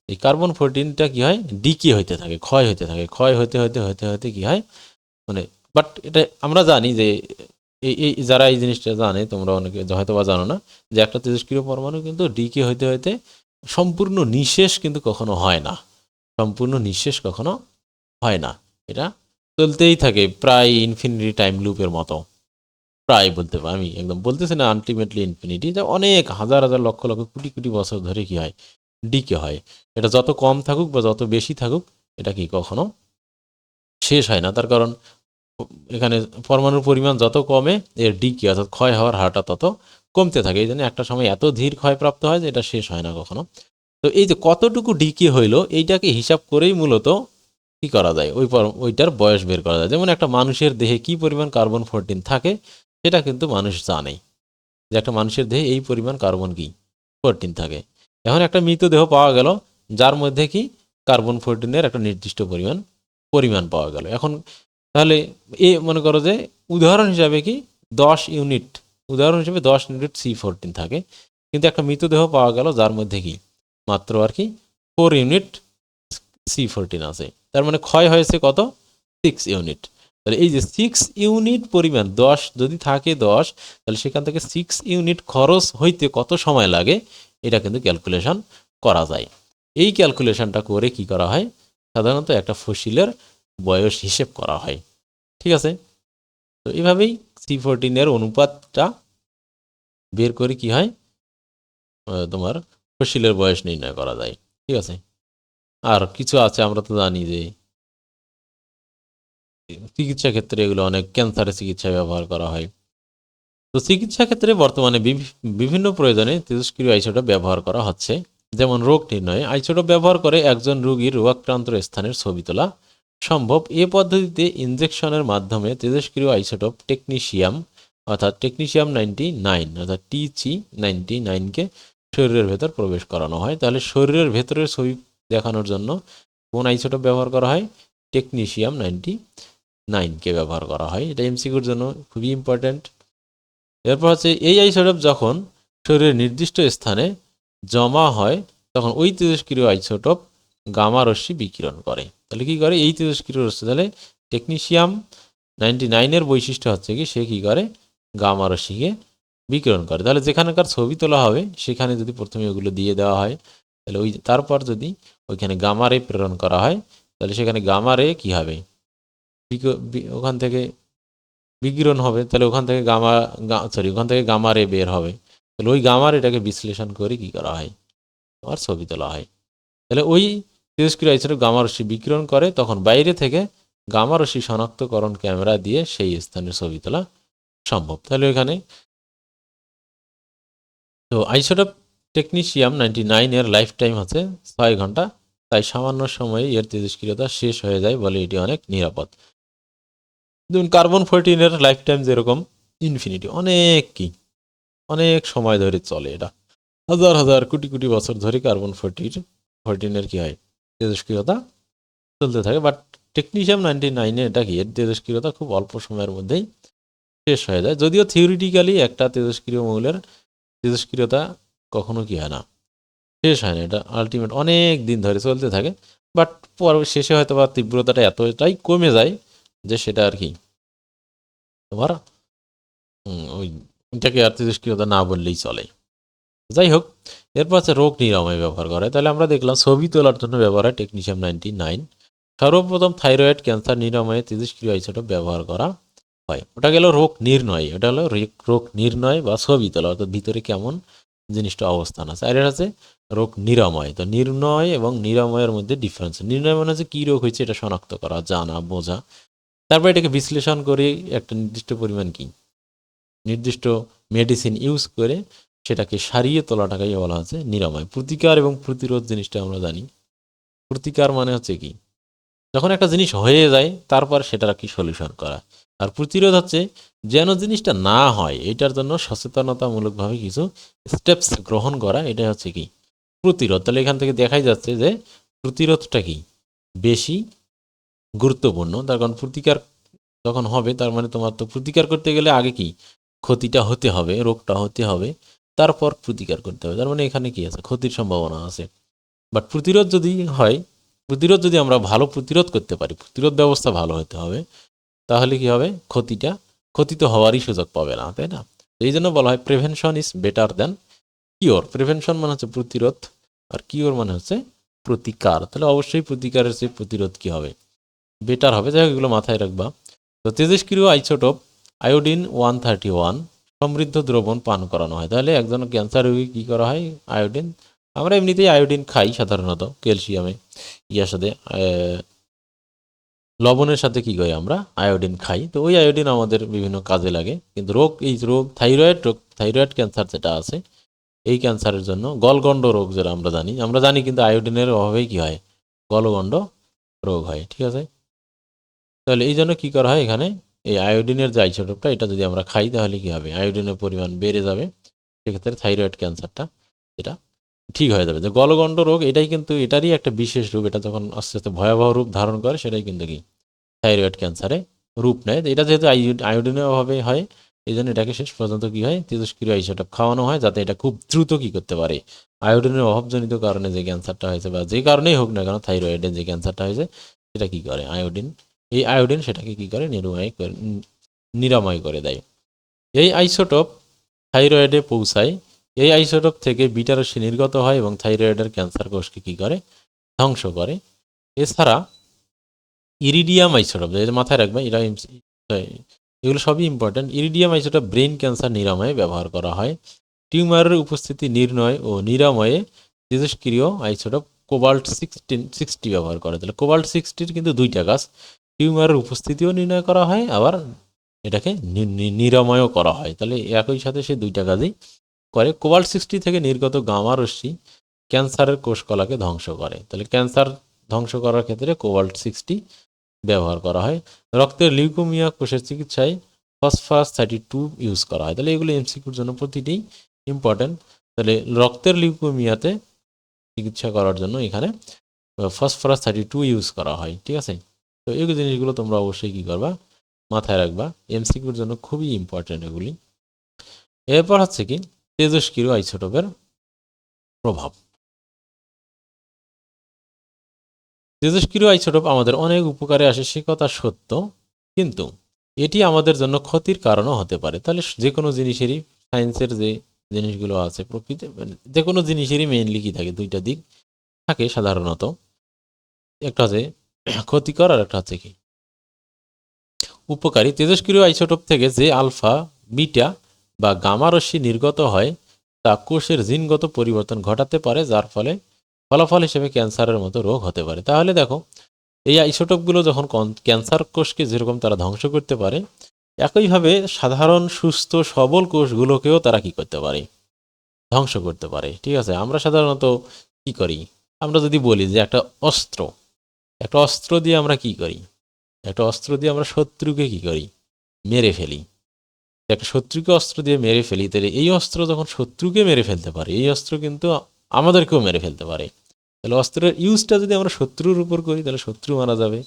S1: এই কার্বন 14টা কি হয়, ডিকে হইতে থাকে, ক্ষয় হইতে থাকে, ক্ষয় হতে হতে হতে হতে কি হয়, মানে, বাট এটা আমরা জানি যে এই যারা এই জিনিসটা জানে, তোমরা অনেকে হয়তো বা জানো না, যে একটা তেজস্ক্রিয় পরমাণু কিন্তু ডিকে হইতে হইতে সম্পূর্ণ নিঃশেষ কিন্তু কখনো হয় না, সম্পূর্ণ নিঃশেষ কখনো হয় না। এটা চলতেই থাকে প্রায় ইনফিনিটি টাইম লুপের মতো, প্রায় বলতে পারি, আমি একদম বলতেছি না আলটিমেটলি ইনফিনিটি, যা অনেক হাজার হাজার লক্ষ লক্ষ কোটি কোটি বছর ধরে কি হয়, ডিকে হয়। এটা যত কম থাকুক বা যত বেশি থাকুক, এটা কি কখনো শেষ হয় না। তার কারণ এখানে পরমাণুর পরিমাণ যত কমে, এর ডিকে অর্থাৎ ক্ষয় হওয়ার হারটা তত কমতে থাকে। এই জন্য একটা সময় এত ধীর ক্ষয়প্রাপ্ত হয় যে এটা শেষ হয় না কখনো। তো এই যে কতটুকু ডিকে হইলো, এইটাকে হিসাব করেই মূলত কি করা যায়, ওইটার বয়স বের করা যায়। যেমন একটা মানুষের দেহে কি পরিমাণ কার্বন 14 থাকে, সেটা কিন্তু মানুষ জানে, যে একটা মানুষের দেহে এই পরিমাণ কার্বন 14 থাকে। এখন একটা মৃতদেহ পাওয়া গেল, যার মধ্যে কি কার্বন 14 একটা নির্দিষ্ট পরিমাণ পাওয়া গেল। এখন তাহলে মনে করো যে উদাহরণ হিসাবে কি 10 ইউনিট, উদাহরণ হিসেবে 10 ইউনিট C14 থাকে, কিন্তু একটা মৃতদেহ পাওয়া গেল যার মধ্যে কি মাত্র আর কি 4 ইউনিট C14 আছে। তার মানে ক্ষয় হয়েছে কত, 6 ইউনিট। তাহলে এই যে 6 ইউনিট পরিমাণ, 10 যদি থাকে 10, তাহলে সেখান থেকে 6 ইউনিট খরচ হইতে কত সময় লাগে, এটা কিন্তু ক্যালকুলেশন করা যায়। এই ক্যালকুলেশনটা করে কি করা হয়, সাধারণত একটা ফসিলের বয়স হিসেব করা হয়। ঠিক আছে। তো এইভাবেই C14 অনুপাতটা বের করে কি হয়, তোমার ফসিলের বয়স নির্ণয় করা যায়। ঠিক আছে। আর কিছু আছে, আমরা তো জানি যে চিকিৎসা ক্ষেত্রে এগুলো অনেক, ক্যান্সারের চিকিৎসায় ব্যবহার করা হয়। তো চিকিৎসা ক্ষেত্রে বর্তমানে বিভিন্ন প্রয়োজনে তেজস্ক্রিয় আইসোটোপ ব্যবহার করা হচ্ছে। যেমন রোগ নির্ণয়ে আইসোটোপ ব্যবহার করে একজন রোগীর রোগাক্রান্ত স্থানের ছবি তোলা সম্ভব। এ পদ্ধতিতে ইনজেকশনের মাধ্যমে তেজস্ক্রিয় আইসোটোপ টেকনিশিয়াম 99 অর্থাৎ TC99কে শরীরের ভেতর প্রবেশ করানো হয়। তাহলে শরীরের ভেতরের ছবি দেখানোর জন্য কোন আইসোটোপ ব্যবহার করা হয়, টেকনিশিয়াম 99কে ব্যবহার করা হয়। এটা এমসিকিউর জন্য খুবই ইম্পর্ট্যান্ট। এরপর হচ্ছে এই আইসোটোপ যখন শরীরের নির্দিষ্ট স্থানে জমা হয়, তখন ওই তেজস্ক্রিয় আইসোটোপ গামা রশ্মি বিকিরণ করে। তাহলে কি করে, এই তেজস্ক্রিয় রশ্মি, তাহলে টেকনিশিয়াম 99 বৈশিষ্ট্য হচ্ছে কি, সে কি করে, গামা রশ্মিকে বিকিরণ করে। তাহলে যেখানকার ছবি তোলা হবে সেখানে যদি প্রথমে ওগুলো দিয়ে দেওয়া হয়, তাহলে তারপর যদি ওইখানে গামা রে প্রেরণ করা হয়, তাহলে সেখানে গামা রে কি হবে, ওখান থেকে বিকিরণ হবে, তাহলে ওখান থেকে ওখান থেকে গামা রে বের হবে, তাহলে ওই গামা রেটাকে বিশ্লেষণ করে কি করা হয়, আর ছবি তোলা হয়। তাহলে ওই তেজস্ক্রিয় আইসোটোপ গামা রশ্মি বিকিরণ করে, তখন বাইরে থেকে গামা রশ্মি শনাক্তকরণ ক্যামেরা দিয়ে সেই স্থানের ছবি তোলা সম্ভব। তাহলে এখানে তো আইসোটোপ টেকনিশিয়াম 99 এর লাইফ টাইম হচ্ছে 6 ঘন্টা, তাই সামান্য সময়ে এর তেজস্ক্রিয়তা শেষ হয়ে যায় বলে এটি অনেক নিরাপদ। যেমন কার্বন 14 এর লাইফ টাইম যেরকম ইনফিনিটি, অনেক সময় ধরে চলে, এটা হাজার হাজার কোটি কোটি বছর ধরে কার্বন 14 এর কি হয় তেজস্ক্রিয়তা চলতে থাকে। বাট টেকনিশিয়াম 99 এটা কি, এর তেজস্ক্রিয়তা খুব অল্প সময়ের মধ্যেই শেষ হয়ে যায়, যদিও থিওরিটিক্যালি একটা তেজস্ক্রিয় মৌলের তেজস্ক্রিয়তা কখনো কি হয় না, শেষ হয় না, এটা আলটিমেট অনেক দিন ধরে চলতে থাকে। বাট শেষে হয়তো বা তীব্রতাটা এতটাই কমে যায় যে সেটা আর কি তোমার ওই ওইটাকে আর তেজস্ক্রিয়তা না বললেই চলে। যাই হোক, এরপর হচ্ছে রোগ নিরাময় ব্যবহার করা হয়। তাহলে আমরা দেখলাম ছবি তোলার জন্য ব্যবহার হয় টেকনিশিয়াম 99। সর্বপ্রথম থাইরয়েড ক্যান্সার নিরাময়ে তেজস্ক্রিয় আইসোটোপ ব্যবহার করা হয়। ওটা গেল রোগ নির্ণয়, ওটা হলো রোগ নির্ণয় বা ছবি তোলা, অর্থাৎ ভিতরে কেমন জিনিসটা অবস্থান আছে। আর এটা হচ্ছে রোগ নিরাময়। তো নির্ণয় এবং নিরাময়ের মধ্যে ডিফারেন্স, নির্ণয় মানে হচ্ছে কী রোগ হয়েছে এটা শনাক্ত করা, জানা, বোঝা, তারপর এটাকে বিশ্লেষণ করে একটা নির্দিষ্ট পরিমাণ কি নির্দিষ্ট মেডিসিন ইউজ করে সেটাকে সারিয়ে তোলাটাকেই বলা হচ্ছে নিরাময়। প্রতিকার এবং প্রতিরোধ জিনিসটা আমরা জানি। প্রতিকার মানে হচ্ছে কি, যখন একটা জিনিস হয়ে যায় তারপর সেটার কি সলিউশন করা, আর প্রতিরোধ হচ্ছে যেন জিনিসটা না হয় এটার জন্য সচেতনতামূলকভাবে কিছু স্টেপস গ্রহণ করা, এটাই হচ্ছে কি প্রতিরোধ। তাহলে এখান থেকে দেখাই যাচ্ছে যে প্রতিরোধটা কি বেশি গুরুত্বপূর্ণ। তার কারণ প্রতিকার যখন হবে তার মানে তোমার তো প্রতিকার করতে গেলে আগে কি ক্ষতিটা হতে হবে, রোগটা হতে হবে, তারপর প্রতিকার করতে হবে। তার মানে এখানে কি আছে, ক্ষতির সম্ভাবনা আছে। বাট প্রতিরোধ যদি হয়, প্রতিরোধ যদি আমরা ভালো প্রতিরোধ করতে পারি, প্রতিরোধ ব্যবস্থা ভালো হতে হবে, তাহলে কি হবে, ক্ষতি তো হওয়ারই সুযোগ পাবে না, তাই না? এই জন্য বলা হয় prevention is better than cure. Prevention মানে হচ্ছে প্রতিরোধ, আর কিওর মানে হচ্ছে প্রতিকার। তাহলে অবশ্যই প্রতিকারের চেয়ে প্রতিরোধ কি হবে, বেটার হবে। যাই হোক, এগুলো মাথায় রাখবা। তো তেজস্ক্রিয় আইসোটোপ আয়োডিন 131 সমৃদ্ধ দ্রবণ পান করানো হয়। তাহলে একজন ক্যান্সার রোগী কী করা হয়, আয়োডিন, আমরা এমনিতেই আয়োডিন খাই সাধারণত ক্যালসিয়ামে, ইয়ার সাথে লবণের সাথে কী করি আমরা আয়োডিন খাই। তো ওই আয়োডিন আমাদের বিভিন্ন কাজে লাগে। কিন্তু এই রোগ থাইরয়েড ক্যান্সার যেটা আছে, এই ক্যান্সারের জন্য গলগণ্ড রোগ যেটা আমরা জানি কিন্তু আয়োডিনের অভাবেই কী হয়, গলগণ্ড রোগ হয়। ঠিক আছে, তাহলে এই জন্য কী করা হয়, এখানে এই আয়োডিনের যে আইসোটোপটা এটা যদি আমরা খাই তাহলে কী হবে, আয়োডিনের পরিমাণ বেড়ে যাবে, সেক্ষেত্রে থাইরয়েড ক্যান্সারটা এটা ঠিক হয়ে যাবে। যে গলগণ্ড রোগ এটাই কিন্তু এটারই একটা বিশেষ রূপ, এটা যখন আস্তে আস্তে ভয়াবহ রূপ ধারণ করে সেটাই কিন্তু কি থাইরয়েড ক্যান্সারে রূপ নেয়। এটা যেহেতু আয়োডিনের অভাবে হয়, এই জন্য এটাকে শেষ পর্যন্ত কী হয়, তেজস্ক্রিয় আইসোটোপ খাওয়ানো হয়, যাতে এটা খুব দ্রুত কী করতে পারে, আয়োডিনের অভাবজনিত কারণে যে ক্যান্সারটা হয়েছে বা যে কারণেই হোক না কেন থাইরয়েডের যে ক্যান্সারটা হয়েছে, সেটা কী করে এই আয়োডিন সেটাকে কী করে নিরাময় করে দেয়। এই আইসোটোপ থাইরয়েডে পৌঁছায়, এই আইসোটোপ থেকে বিটা রশ্মি নির্গত হয় এবং থাইরয়েডের ক্যান্সার কোষকে কী করে, ধ্বংস করে। এছাড়া ইরিডিয়াম আইসোটোপ, মাথায় রাখবে, এগুলো সবই important. Iridium isotope brain cancer নিরাময়ে ব্যবহার করা হয়। টিউমারের উপস্থিতি নির্ণয় ও নিরাময়ে তেজস্ক্রিয় আইসোটোপ কোবাল্ট 60 ব্যবহার করে। তাহলে কোবাল্ট 60-র কিন্তু দুইটা কাজ, টিউমারের উপস্থিতিও নির্ণয় করা হয়, আবার এটাকে নিরাময়ও করা হয়। তাহলে একই সাথে সে দুইটা কাজই করে। কোবাল্ট 60 থেকে নির্গত গামা রশ্মি ক্যান্সারের কোষকলাকে ধ্বংস করে। তাহলে ক্যান্সার ধ্বংস করার ক্ষেত্রে কোবাল্ট 60 ব্যবহার করা হয়। রক্তের লিউকোমিয়া কোষের চিকিৎসায় ফসফরাস 32 ইউজ করা হয়। তাহলে এগুলো এমসিকিউর জন্য প্রতিটি ইম্পর্টেন্ট। তাহলে রক্তের লিউকোমিয়াতে চিকিৎসা করার জন্য এখানে ফসফরাস 32 ইউজ করা হয়। ঠিক আছে, তো এই জিনিসগুলো তোমরা অবশ্যই কী করবা, মাথায় রাখবা, এমসিকিউর জন্য খুবই ইম্পর্টেন্ট এগুলি। এরপর হচ্ছে কি তেজস্ক্রিয় আইসোটোপের প্রভাব। তেজস্ক্রিয় আইসোটোপ আমাদের অনেক উপকারে আসে, সে কথা সত্য, কিন্তু এটি আমাদের জন্য ক্ষতির কারণও হতে পারে। তাহলে যে কোনো জিনিসেরই, সায়েন্সের যে জিনিসগুলো আছে, প্রকৃতি যে কোনো জিনিসেরই মেইনলি কী থাকে, দুইটা দিক থাকে সাধারণত, একটা হচ্ছে ক্ষতিকর আর একটা হচ্ছে কি উপকারী তেজস্ক্রিয় আইসোটোপ থেকে যে আলফা, বিটা বা গামা রশ্মি নির্গত হয় তা কোষের জিনগত পরিবর্তন ঘটাতে পারে, যার ফলে ফলাফল হিসেবে ক্যান্সারের মতো রোগ হতে পারে। তাহলে দেখো, এই আইসোটোপগুলো যখন ক্যান্সার কোষকে যেরকম তারা ধ্বংস করতে পারে, একইভাবে সাধারণ সুস্থ সবল কোষগুলোকেও তারা কি করতে পারে, ধ্বংস করতে পারে। ঠিক আছে, আমরা সাধারণত কি করি, আমরা যদি বলি যে একটা অস্ত্র দিয়ে আমরা কি করি, একটা অস্ত্র দিয়ে আমরা শত্রুকে কি করি, মেরে ফেলি। একটা শত্রুকে অস্ত্র দিয়ে মেরে ফেলি, তাহলে এই অস্ত্র যখন শত্রুকে মেরে ফেলতে পারে, এই অস্ত্র কিন্তু আমাদেরকেও মেরে ফেলতে পারে। তাহলে অস্ত্রের ইউজটা যদি আমরা শত্রুর উপর করি তাহলে শত্রু মারা যাবে,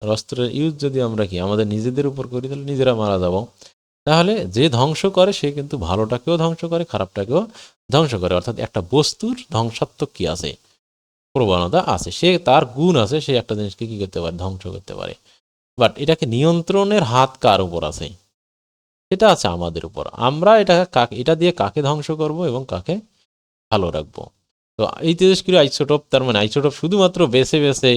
S1: আর অস্ত্রের ইউজ যদি আমরা কি আমাদের নিজেদের উপর করি তাহলে নিজেরা মারা যাব। তাহলে যে ধ্বংস করে সে কিন্তু ভালোটাকেও ধ্বংস করে, খারাপটাকেও ধ্বংস করে। অর্থাৎ একটা বস্তুর ধ্বংসাত্মক কি আছে, প্রবণতা আছে, সে তার গুণ আছে, সে একটা জিনিসকে কি করতে পারে, ধ্বংস করতে পারে। বাট এটাকে নিয়ন্ত্রণের হাত কার উপর আছে, সেটা আছে আমাদের উপর। আমরা এটা দিয়ে কাকে ধ্বংস করব এবং কাকে ভালো রাখবো। তো এই তেজস্ক্রিয় আইসোটোপ, তার মানে আইসোটোপ শুধুমাত্র বেছে বেছে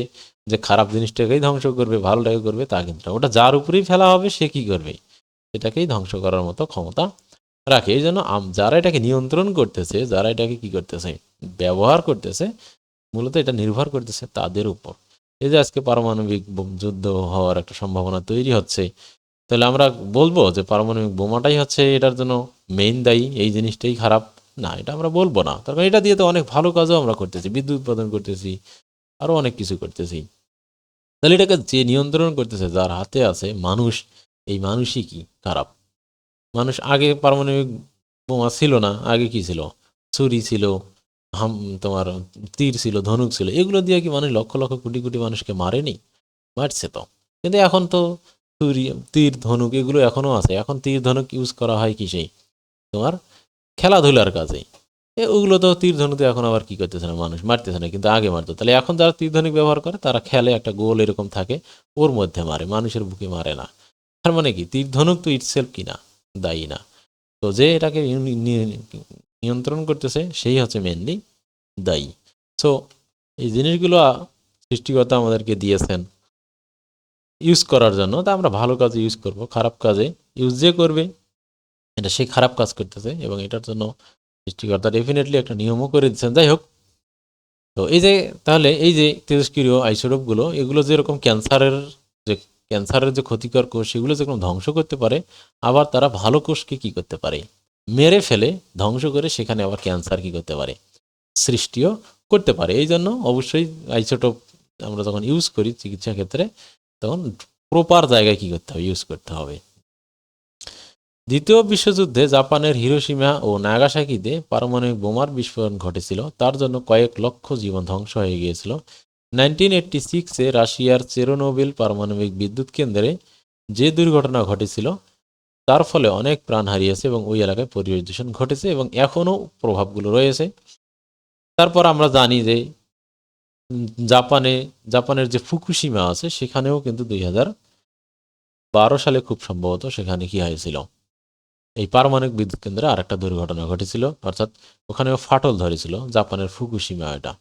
S1: যে খারাপ জিনিসটাকেই ধ্বংস করবে, ভালোটাকে করবে তা কিন্তু না। ওটা যার উপরেই ফেলা হবে সে কি করবে, সেটাকেই ধ্বংস করার মতো ক্ষমতা রাখে। এই জন্য যারা এটাকে নিয়ন্ত্রণ করতেছে, যারা এটাকে কি করতেছে, ব্যবহার করতেছে, মূলত এটা নির্ভর করতেছে তাদের উপর। এই যে আজকে পারমাণবিক যুদ্ধ হওয়ার একটা সম্ভাবনা তৈরি হচ্ছে, তাহলে আমরা বলবো যে পারমাণবিক বোমাটাই হচ্ছে এটার জন্য মেইন দায়ী, এই জিনিসটাই খারাপ? না, এটা আমরা বলবো না। তার কারণ এটা দিয়ে তো অনেক ভালো কাজও আমরা করতেছি, বিদ্যুৎ উৎপাদন করতেছি, আরও অনেক কিছু করতেছি। তাহলে এটাকে যে নিয়ন্ত্রণ করতেছে, যার হাতে আছে মানুষ, এই মানুষই কি খারাপ? মানুষ আগে পারমাণবিক বোমা ছিল না, আগে কি ছিল, ছুরি ছিল, তোমার তীর ছিল, ধনুক ছিল, এগুলো দিয়ে কি মানুষ লক্ষ লক্ষ কোটি কোটি মানুষকে মারেনি? মারছে তো। কিন্তু এখন তো ছুরি, তীর, ধনুক এগুলো এখনো আছে। এখন তীর ধনুক ইউজ করা হয় কিসেই, তোমার খেলাধুলার কাজে। ওগুলো তো তীর ধনুতে এখন আবার কি করতেছে না, মানুষ মারতেছে না, কিন্তু আগে মারতো। তাহলে এখন যারা তীর ধনুক ব্যবহার করে তারা খেলে, একটা গোল এরকম থাকে, ওর মধ্যে মারে, মানুষের বুকে মারে না। তার মানে কি, তীর ধনুক তো ইটসেলফ কিনা দায়ী না, তো যে এটাকে নিয়ন্ত্রণ করতেছে সেই হচ্ছে মেনলি দায়ী। সো এই জিনিসগুলো সৃষ্টিকর্তা আমাদেরকে দিয়েছেন ইউজ করার জন্য, তা আমরা ভালো কাজে ইউজ করব, খারাপ কাজে ইউজ যে করবে এটা সে খারাপ কাজ করতেছে, এবং এটার জন্য সৃষ্টিকর্তা ডেফিনেটলি একটা নিয়মও করে দিচ্ছেন। যাই হোক, তো এই যে তাহলে এই যে তেজস্ক্রিয় আইসোটোপগুলো, এগুলো যেরকম ক্যান্সারের যে ক্ষতিকর কোষ সেগুলো যেরকম ধ্বংস করতে পারে, আবার তারা ভালো কোষকে কি করতে পারে, মেরে ফেলে, ধ্বংস করে সেখানে আবার ক্যান্সার কি করতে পারে, সৃষ্টিও করতে পারে। এই জন্য অবশ্যই আইসোটোপ আমরা যখন ইউজ করি চিকিৎসা ক্ষেত্রে, তখন প্রপার জায়গায় কি করতে হবে, ইউজ করতে হবে। দ্বিতীয় বিশ্বযুদ্ধে জাপানের হিরোশিমা ও নাগাসাকিতে পারমাণবিক বোমার বিস্ফোরণ ঘটেছিল, তার জন্য কয়েক লক্ষ জীবন ধ্বংস হয়ে গিয়েছিল। 1986-এ রাশিয়ার চেরনোবিল পারমাণবিক বিদ্যুৎ কেন্দ্রে যে দুর্ঘটনা ঘটেছিল তার ফলে অনেক প্রাণ হারিয়েছে এবং ওই এলাকায় পরিবেশ দূষণ ঘটেছে এবং এখনও প্রভাবগুলো রয়েছে। তারপর আমরা জানি যে জাপানের যে ফুকুশিমা আছে সেখানেও কিন্তু 2012 সালে খুব সম্ভবত সেখানে কি হয়েছিল, এই পারমাণবিক বিদ্যুৎ কেন্দ্রে আরেকটা দুর্ঘটনা ঘটেছিল, অর্থাৎ ওখানেও ফাটল ধরেছিল, জাপানের ফুকুশিমা এটা।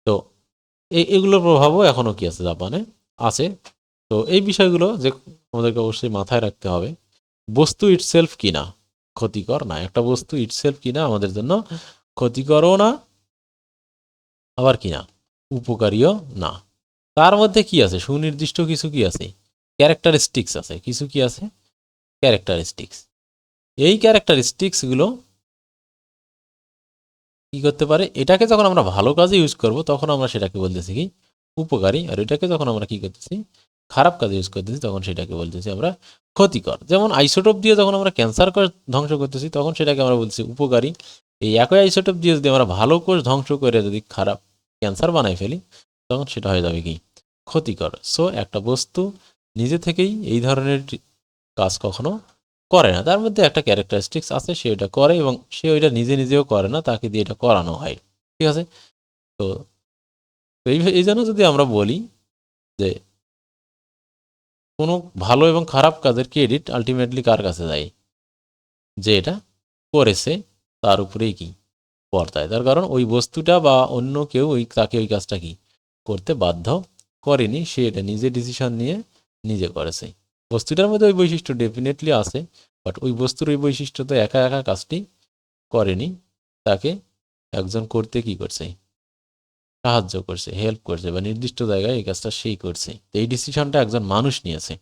S1: তো এগুলোর প্রভাবও এখনও কি আছে, জাপানে আছে। তো এই বিষয়গুলো যে আমাদেরকে অবশ্যই মাথায় রাখতে হবে, বস্তু ইটসেলফ কিনা ক্ষতিকর না, একটা বস্তু ইটসেলফ কিনা আমাদের জন্য ক্ষতিকরও না, আবার কিনা উপকারীও না। তার মধ্যে কি আছে, সুনির্দিষ্ট কিছু কি আছে, ক্যারেক্টারিস্টিক্স আছে, কিছু কি আছে, ক্যারেক্টারিস্টিক্স। এই ক্যারেক্টারিস্টিক্সগুলো কি করতে পারে, এটাকে যখন আমরা ভালো কাজে ইউজ করব তখন আমরা সেটাকে বলতেছি কি উপকারী, আর এটাকে যখন আমরা কি করতেছি খারাপ কাজে ইউজ করতেছি তখন সেটাকে বলতেছি আমরা ক্ষতিকর। যেমন আইসোটোপ দিয়ে যখন আমরা ক্যান্সার কোষ ধ্বংস করতেছি তখন সেটাকে আমরা বলছি উপকারী। এই একই আইসোটোপ দিয়ে যদি আমরা ভালো কোষ ধ্বংস করে যদি খারাপ ক্যান্সার বানাই ফেলি তখন সেটা হয়ে যাবে কি ক্ষতিকর। সো একটা বস্তু নিজে থেকেই এই ধরনের কাজ কখনো করে না, তার মধ্যে একটা ক্যারেক্টারিস্টিক্স আছে, সে ওইটা করে এবং সে ওইটা নিজে নিজেও করে না, তাকে দিয়ে এটা করানো হয়। ঠিক আছে, তো এই জন্য যদি আমরা বলি যে কোনো ভালো এবং খারাপ কাজের ক্রেডিট আলটিমেটলি কার কাছে যায়, যে এটা করেছে তার উপরেই কি বর্তায়। তার কারণ ওই বস্তুটা বা অন্য কেউ তাকে ওই কাজটা কি করতে বাধ্য করেনি, সে এটা নিজে ডিসিশন নিয়ে নিজে করেছে। বস্তুটার মধ্যে ওই বৈশিষ্ট্য ডেফিনেটলি আছে, বাট ওই বস্তুর ওই বৈশিষ্ট্য তো একা একা কাজটি করেনি, তাকে একজন করতে কি করছে, সাহায্য করছে, হেল্প করছে, বা নির্দিষ্ট জায়গায় এই কাজটা সেই করছে। তো এই ডিসিশনটা একজন মানুষ নিয়েছে।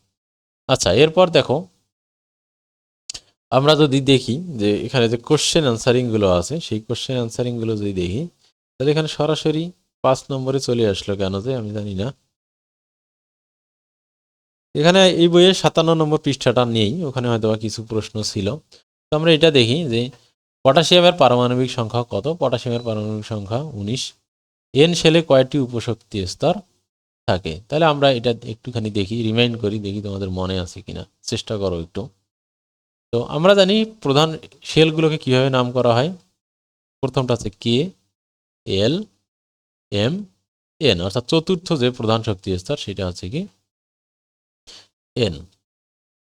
S1: আচ্ছা, এরপর দেখো আমরা যদি দেখি যে এখানে যে কোশ্চেন অ্যান্সারিংগুলো আছে, সেই কোশ্চেন অ্যান্সারিংগুলো যদি দেখি, তাহলে এখানে সরাসরি 5 নম্বরে চলে আসলো কেন যে আমি জানি না। এখানে এই বইয়ের 57 নম্বর পৃষ্ঠাটা নেই, ওখানে হয়তো কিছু প্রশ্ন ছিল। তো আমরা এটা দেখি যে পটাশিয়ামের পারমাণবিক সংখ্যা কত। পটাশিয়ামের পারমাণবিক সংখ্যা 19। এন শেলে কয়টি উপশক্তি স্তর থাকে? তাহলে আমরা এটা একটুখানি দেখি, রিমাইন্ড করি, দেখি তোমাদের মনে আছে কিনা, চেষ্টা করো একটু। তো আমরা জানি প্রধান শেলগুলোকে কিভাবে নাম করা হয়। প্রথমটা আছে কে, এল, এম, এন, অর্থাৎ চতুর্থ যে প্রধান শক্তি স্তর সেটা হচ্ছে কি এন।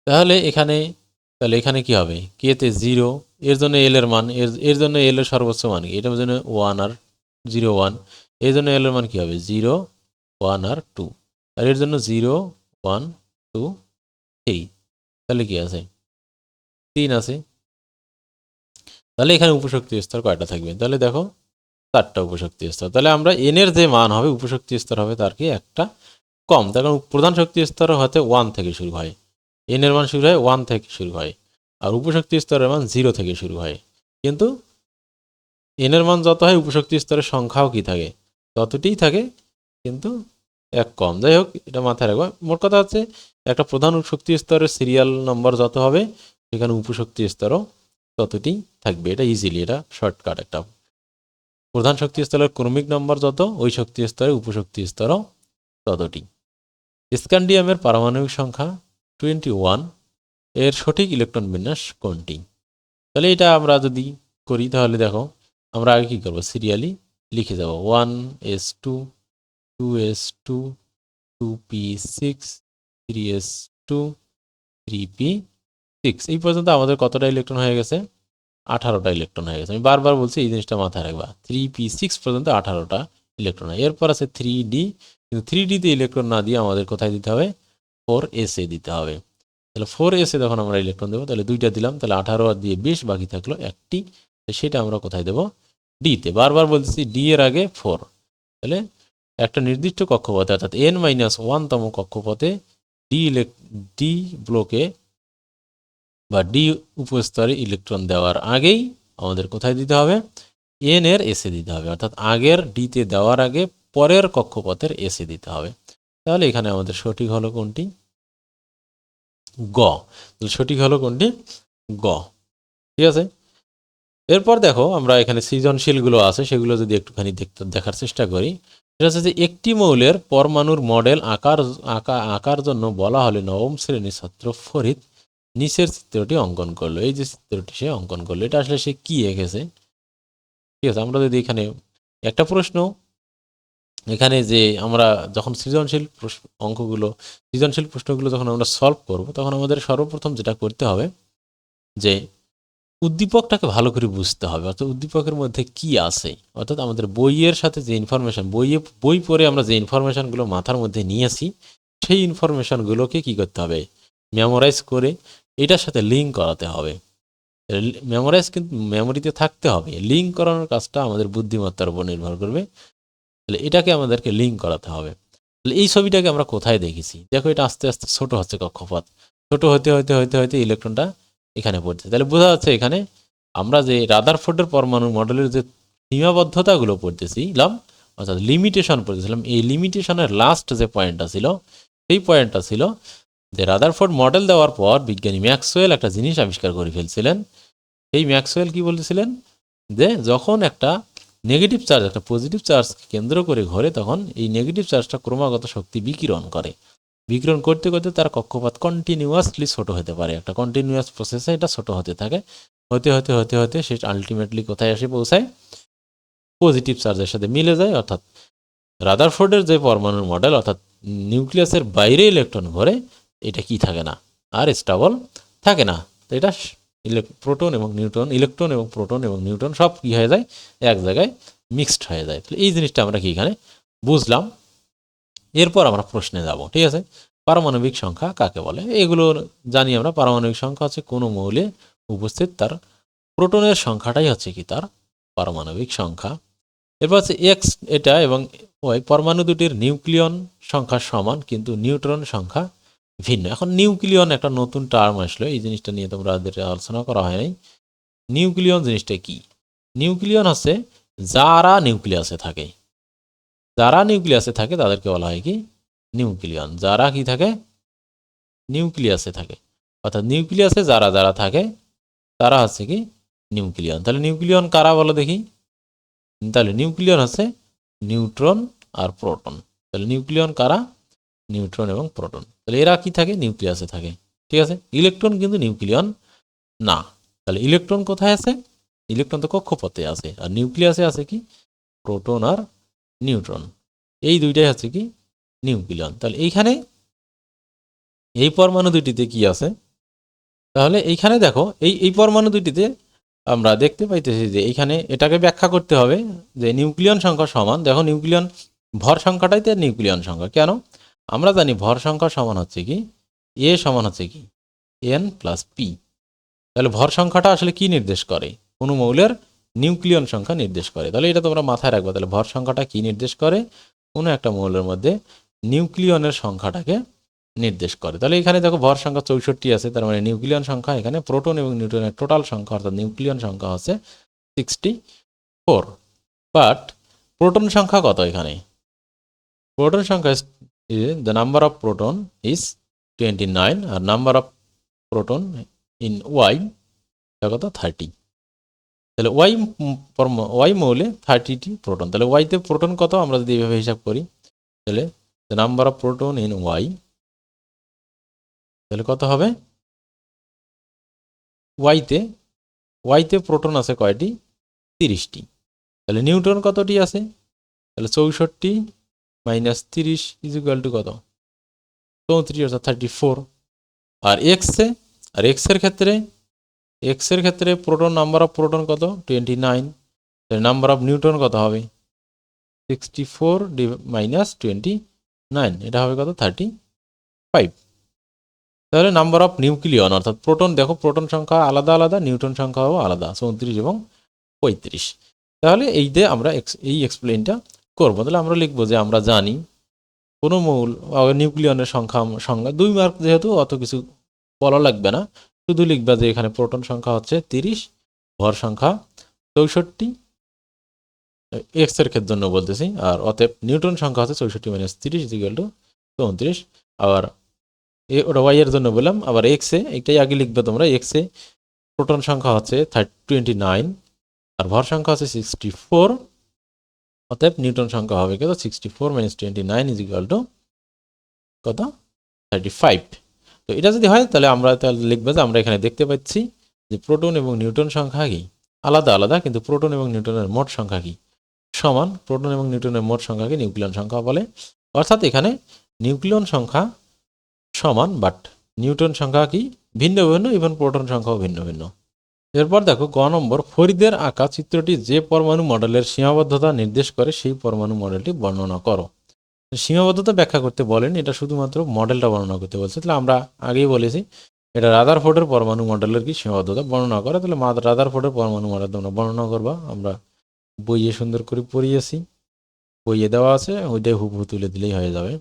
S1: তাহলে এখানে কি হবে, কে তে 0, এর জন্য এল এর মান, এর জন্য এল এর সর্বোচ্চ মান কি, এটার জন্য 1 আর 0 1, এর জন্য এল এর মান কি হবে 0 1 আর 2, আর এর জন্য 0 1 2 3, তাহলে কি আছে 3 আছে। তাহলে এখানে উপশক্তি স্তর কয়টা থাকবে, তাহলে দেখো 4টা উপশক্তি স্তর। তাহলে আমরা এন এর যে মান হবে, উপশক্তি স্তর হবে তার কি একটা কম, তার কারণ প্রধান শক্তি স্তর হতে 1 থেকে শুরু হয়, এন এর মান শুরু হয় 1 থেকে শুরু হয়, আর উপশক্তি স্তরের মান 0 থেকে শুরু হয়। কিন্তু এন এর মান যত হয় উপশক্তি স্তরের সংখ্যাও কি থাকে, ততটিই থাকে, কিন্তু এক কম। যাই হোক, এটা মাথায় রাখবো। মোট কথা হচ্ছে একটা প্রধান শক্তি স্তরের সিরিয়াল নম্বর যত হবে, সেখানে উপশক্তি স্তরও ততটি থাকবে। এটা ইজিলি, এটা শর্টকাট একটা। প্রধান শক্তি স্তরের ক্রমিক নম্বর যত, ওই শক্তি স্তরে উপশক্তি স্তরও ততটি। স্ক্যান্ডিয়ামের পারমাণবিক সংখ্যা 21, এর সঠিক ইলেকট্রন বিন্যাস কোনটি? তাহলে এটা আমরা যদি করি, তাহলে দেখো আমরা আগে কি করবো, সিরিয়ালি লিখে যাব 1s2 2s2 2p6 3s2 3p6। এই পর্যন্ত আমাদের কতটা ইলেকট্রন হয়ে গেছে, 18টা ইলেকট্রন হয়ে গেছে। আমি বারবার বলছি এই জিনিসটা মাথায় রাখবা, 3p6 পর্যন্ত 18টা ইলেকট্রন হয়। এরপর আছে 3d, কিন্তু 3d-তে ইলেকট্রন না দিয়ে আমাদের কোথায় দিতে হবে, 4s-এ দিতে হবে। তাহলে 4s-এ যখন আমরা ইলেকট্রন দেবো, তাহলে 2টা দিলাম, তাহলে 18 আর দিয়ে 20, বাকি থাকলো একটি। সেটা আমরা কোথায় দেবো, d-তে। বারবার বলতেছি d এর আগে 4। তাহলে একটা নির্দিষ্ট কক্ষপথে, অর্থাৎ n-1তম কক্ষপথে ডি ব্লকে বা ডি উপস্তরে ইলেকট্রন দেওয়ার আগেই আমাদের কোথায় দিতে হবে, এন এর এসে দিতে হবে, অর্থাৎ আগের ডিতে দেওয়ার আগে পরের কক্ষপথের এসে দিতে হবে। তাহলে এখানে আমাদের সঠিক হলো কোনটি, গ। সঠিক হলো কোনটি, গ। ঠিক আছে। এরপর দেখো আমরা এখানে সৃজনশীলগুলো আছে, সেগুলো যদি একটুখানি দেখার চেষ্টা করি। সেটা হচ্ছে যে একটি মৌলের পরমাণুর মডেল আঁকার জন্য বলা হলে নবম শ্রেণীর ছাত্র ফরিদ নিচের চিত্রটি অঙ্কন করলো। এই যে চিত্রটি সে অঙ্কন করলো, এটা আসলে সে কি এঁকেছে। ঠিক আছে, আমরা যদি এখানে একটা প্রশ্ন, এখানে যে আমরা যখন সৃজনশীল প্রশ্নগুলো যখন আমরা সলভ করব, তখন আমাদের সর্বপ্রথম যেটা করতে হবে যে উদ্দীপকটাকে ভালো করে বুঝতে হবে, অর্থাৎ উদ্দীপকের মধ্যে কি আছে। অর্থাৎ আমাদের বইয়ের সাথে যে ইনফরমেশন, বই পড়ে আমরা যে ইনফরমেশনগুলো মাথার মধ্যে নিয়েছি, সেই ইনফরমেশনগুলোকে কি করতে হবে, মেমোরাইজ করে এটার সাথে লিঙ্ক করাতে হবে। মেমোরাইজ কিন্তু মেমোরিতে থাকতে হবে, লিঙ্ক করানোর কাজটা আমাদের বুদ্ধিমত্তার উপর নির্ভর করবে। তাহলে এটাকে আমাদেরকে লিঙ্ক করাতে হবে। তাহলে এই ছবিটাকে আমরা কোথায় দেখেছি, দেখো এটা আস্তে আস্তে ছোট হচ্ছে কক্ষপথ, ছোট হতে হতে হতে হতে ইলেকট্রনটা এখানে পড়ছে। তাহলে বোঝা যাচ্ছে এখানে আমরা যে রাদারফোর্ডের পরমাণু মডেলের যে সীমাবদ্ধতাগুলো পড়তেছিলাম, অর্থাৎ লিমিটেশন পড়তেছিলাম, এই লিমিটেশনের লাস্ট যে পয়েন্টটা ছিল, সেই পয়েন্টটা ছিল যে রাদারফোর্ড মডেল দেওয়ার পর বিজ্ঞানী ম্যাক্সওয়েল একটা জিনিস আবিষ্কার করে ফেলছিলেন। এই ম্যাক্সওয়েল কি বলতেছিলেন, যে যখন একটা নেগেটিভ চার্জ একটা পজিটিভ চার্জ কেন্দ্র করে ঘোরে, তখন এই নেগেটিভ চার্জটা ক্রমাগত শক্তি বিকিরণ করে, বিকিরণ করতে করতে তার কক্ষপথ কন্টিনিউয়াসলি ছোট হতে পারে, একটা কন্টিনিউয়াস প্রসেসে এটা ছোট হতে থাকে, হতে হতে হতে হতে সে আলটিমেটলি কোথায় এসে পৌঁছায়, পজিটিভ চার্জের সাথে মিলে যায়। অর্থাৎ রাদারফোর্ডের যে পরমাণুর মডেল, অর্থাৎ নিউক্লিয়াসের বাইরে ইলেকট্রন ঘোরে, এটা কি থাকে না, আর স্টেবল থাকে না। তো এটা প্রোটন এবং নিউট্রন, ইলেকট্রন এবং প্রোটন এবং নিউট্রন সব কি হয়ে যায়, এক জায়গায় মিক্সড হয়ে যায়। তাহলে এই জিনিসটা আমরা কি এখানে বুঝলাম। এরপর আমরা প্রশ্নে যাব। ঠিক আছে, পারমাণবিক সংখ্যা কাকে বলে? এগুলো জানি আমরা। পারমাণবিক সংখ্যা হচ্ছে কোনো মৌলে উপস্থিত তার প্রোটনের সংখ্যাটাই হচ্ছে কি তার পারমাণবিক সংখ্যা। এরপর হচ্ছে এক্স এটা এবং ওয়াই পরমাণু দুটির নিউক্লিয়ন সংখ্যা সমান কিন্তু নিউট্রন সংখ্যা ভিন্ন। এখন নিউক্লিয়ন একটা নতুন টার্ম আসলো, এই জিনিসটা নিয়ে তোমরা আলোচনা করা হয়নি। নিউক্লিয়ন জিনিসটা কি? নিউক্লিয়ন হচ্ছে যারা নিউক্লিয়াসে থাকে, যারা নিউক্লিয়াসে থাকে তাদেরকে বলা হয় কি নিউক্লিয়ন। যারা কি থাকে? নিউক্লিয়াসে থাকে। অর্থাৎ নিউক্লিয়াসে যারা যারা থাকে তারা হচ্ছে কি নিউক্লিয়ন। তাহলে নিউক্লিয়ন কারা বলো দেখি? তাহলে নিউক্লিয়ন হচ্ছে নিউট্রন আর প্রোটন। তাহলে নিউক্লিয়ন কারা? নিউট্রন এবং প্রোটন। তাহলে এরা কি থাকে? নিউক্লিয়াসে থাকে। ঠিক আছে, ইলেকট্রন কিন্তু নিউক্লিয়ন না। তাহলে ইলেকট্রন কোথায় আছে? ইলেকট্রন তো কক্ষপথে আছে। আর নিউক্লিয়াসে আছে কি প্রোটন আর নিউট্রন। এই দুইটাই হচ্ছে কি নিউক্লিয়ন। তাহলে এইখানে এই পরমাণু দুইটিতে কি আছে? তাহলে এইখানে দেখো এই পরমাণু দুইটিতে আমরা দেখতে পাইতেছি যে এইখানে এটাকে ব্যাখ্যা করতে হবে যে নিউক্লিয়ন সংখ্যা সমান। দেখো নিউক্লিয়ন ভর সংখ্যাটাই তো নিউক্লিয়ন সংখ্যা। কেন? আমরা জানি ভর সংখ্যা সমান হচ্ছে কি এ সমান হচ্ছে কি এন প্লাস পি। তাহলে ভর সংখ্যাটা আসলে কি নির্দেশ করে? কোনো মৌলের নিউক্লিয়ন সংখ্যা নির্দেশ করে। তাহলে এটা তোমরা মাথায় রাখবে। তাহলে ভর সংখ্যাটা কি নির্দেশ করে? কোনো একটা মৌলের মধ্যে নিউক্লিয়নের সংখ্যাটাকে নির্দেশ করে। তাহলে এখানে দেখো ভর সংখ্যা 64 আছে, তার মানে নিউক্লিয়ন সংখ্যা এখানে প্রোটন এবং নিউট্রনের টোটাল সংখ্যা অর্থাৎ নিউক্লিয়ন সংখ্যা হচ্ছে 64। বাট প্রোটন সংখ্যা কত? এখানে প্রোটন সংখ্যা the number of proton is 29 আর number of proton in Y কত? 30। তাহলে ওয়াই মৌলে 30টি প্রোটন। তাহলে ওয়াইতে প্রোটন কত আমরা যদি এইভাবে হিসাব করি, তাহলে the number of proton in Y তাহলে কত হবে? ওয়াইতে প্রোটন আছে কয়টি? 30টি। তাহলে নিউট্রন কতটি আছে? তাহলে 64 মাইনাস 30 ইজ ইকুয়াল টু কত? 34 অর্থাৎ 34। আর এক্সের ক্ষেত্রে প্রোটন নাম্বার অফ প্রোটন কত? 29। তাহলে নাম্বার অফ নিউট্রন কত হবে? 64 মাইনাস 29, এটা হবে কত? 35। তাহলে নাম্বার অফ নিউক্লিয়ন অর্থাৎ প্রোটন, দেখো প্রোটন সংখ্যা আলাদা আলাদা, নিউট্রন সংখ্যাও আলাদা, 34 এবং 35। তাহলে এই দিয়ে আমরা এই এক্সপ্লেনটা করবো। তাহলে আমরা লিখবো যে আমরা জানি কোনো মৌল নিউক্লিয়নের সংখ্যা 2 মার্ক, যেহেতু অত কিছু বলা লাগবে না, শুধু লিখবা যে এখানে প্রোটন সংখ্যা হচ্ছে 30, ভর সংখ্যা 64, এক্স এর ক্ষেত্রে জন্য বলতেছি। আর অতএব নিউট্রন সংখ্যা হচ্ছে 64 মাইনাস 30 ইকুয়াল টু 34। আবার ওটা ওয়াই এর জন্য বললাম। আবার এক্সে এইটাই আগে লিখবে তোমরা। এক্সে প্রোটন সংখ্যা হচ্ছে 29 আর ভর সংখ্যা হচ্ছে 64। অতএব নিউটন সংখ্যা হবে কত? 64 মাইনাস 29 ইজ ইকুয়াল টু কত? 35। তো এটা যদি হয় তাহলে আমরা তাহলে লিখবো যে আমরা এখানে দেখতে পাচ্ছি যে প্রোটন এবং নিউটন সংখ্যা কি আলাদা আলাদা, কিন্তু প্রোটন এবং নিউটনের মোট সংখ্যা কি সমান। প্রোটন এবং নিউটনের মোট সংখ্যাকে নিউক্লিয়ন সংখ্যা বলে। অর্থাৎ এখানে নিউক্লিয়ন সংখ্যা সমান, বাট নিউটন সংখ্যা কি ভিন্ন ভিন্ন, ইভেন প্রোটন সংখ্যাও ভিন্ন ভিন্ন। এরপর দেখো গ নম্বর, ফরিদের আঁকা চিত্রটি যে পরমাণু মডেলের সীমাবদ্ধতা নির্দেশ করে সেই পরমাণু মডেলটি বর্ণনা করো। সীমাবদ্ধতা ব্যাখ্যা করতে বলেন, এটা শুধুমাত্র মডেলটা বর্ণনা করতে বলছে। তাহলে আমরা আগেই বলেছি এটা রাদারফোর্ডের পরমাণু মডেলের কি সীমাবদ্ধতা বর্ণনা করে। তাহলে রাদারফোর্ডের পরমাণু মডেল তোমরা বর্ণনা করবা। আমরা বইয়ে সুন্দর করে পড়িয়েছি, বইয়ে দেওয়া আছে, ওইটাই হুবহু তুলে দিলেই হয়ে যাবে।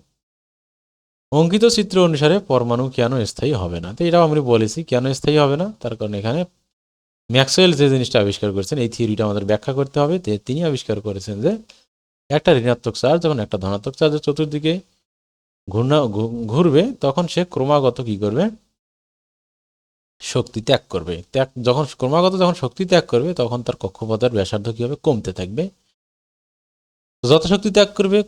S1: অঙ্কিত চিত্র অনুসারে পরমাণু কেন স্থায়ী হবে না? তো এটাও আমরা বলেছি কেন স্থায়ী হবে না। তার কারণ এখানে ম্যাক্সওয়েল যে জিনিসটা আবিষ্কার করেছেন, এই থিওরিটা আমাদের ব্যাখ্যা করতে হবে। তিনি আবিষ্কার করেছেন যে একটা ঋণাত্মক চার্জ যখন একটা ধনাত্মক চার্জের চতুর্দিকে ঘুরবে তখন সে ক্রমাগত কি করবে? শক্তি ত্যাগ করবে। যখন শক্তি ত্যাগ করবে তখন তার কক্ষপথের ব্যাসার্ধ কি হবে? কমতে থাকবে। যত শক্তি ত্যাগ করবে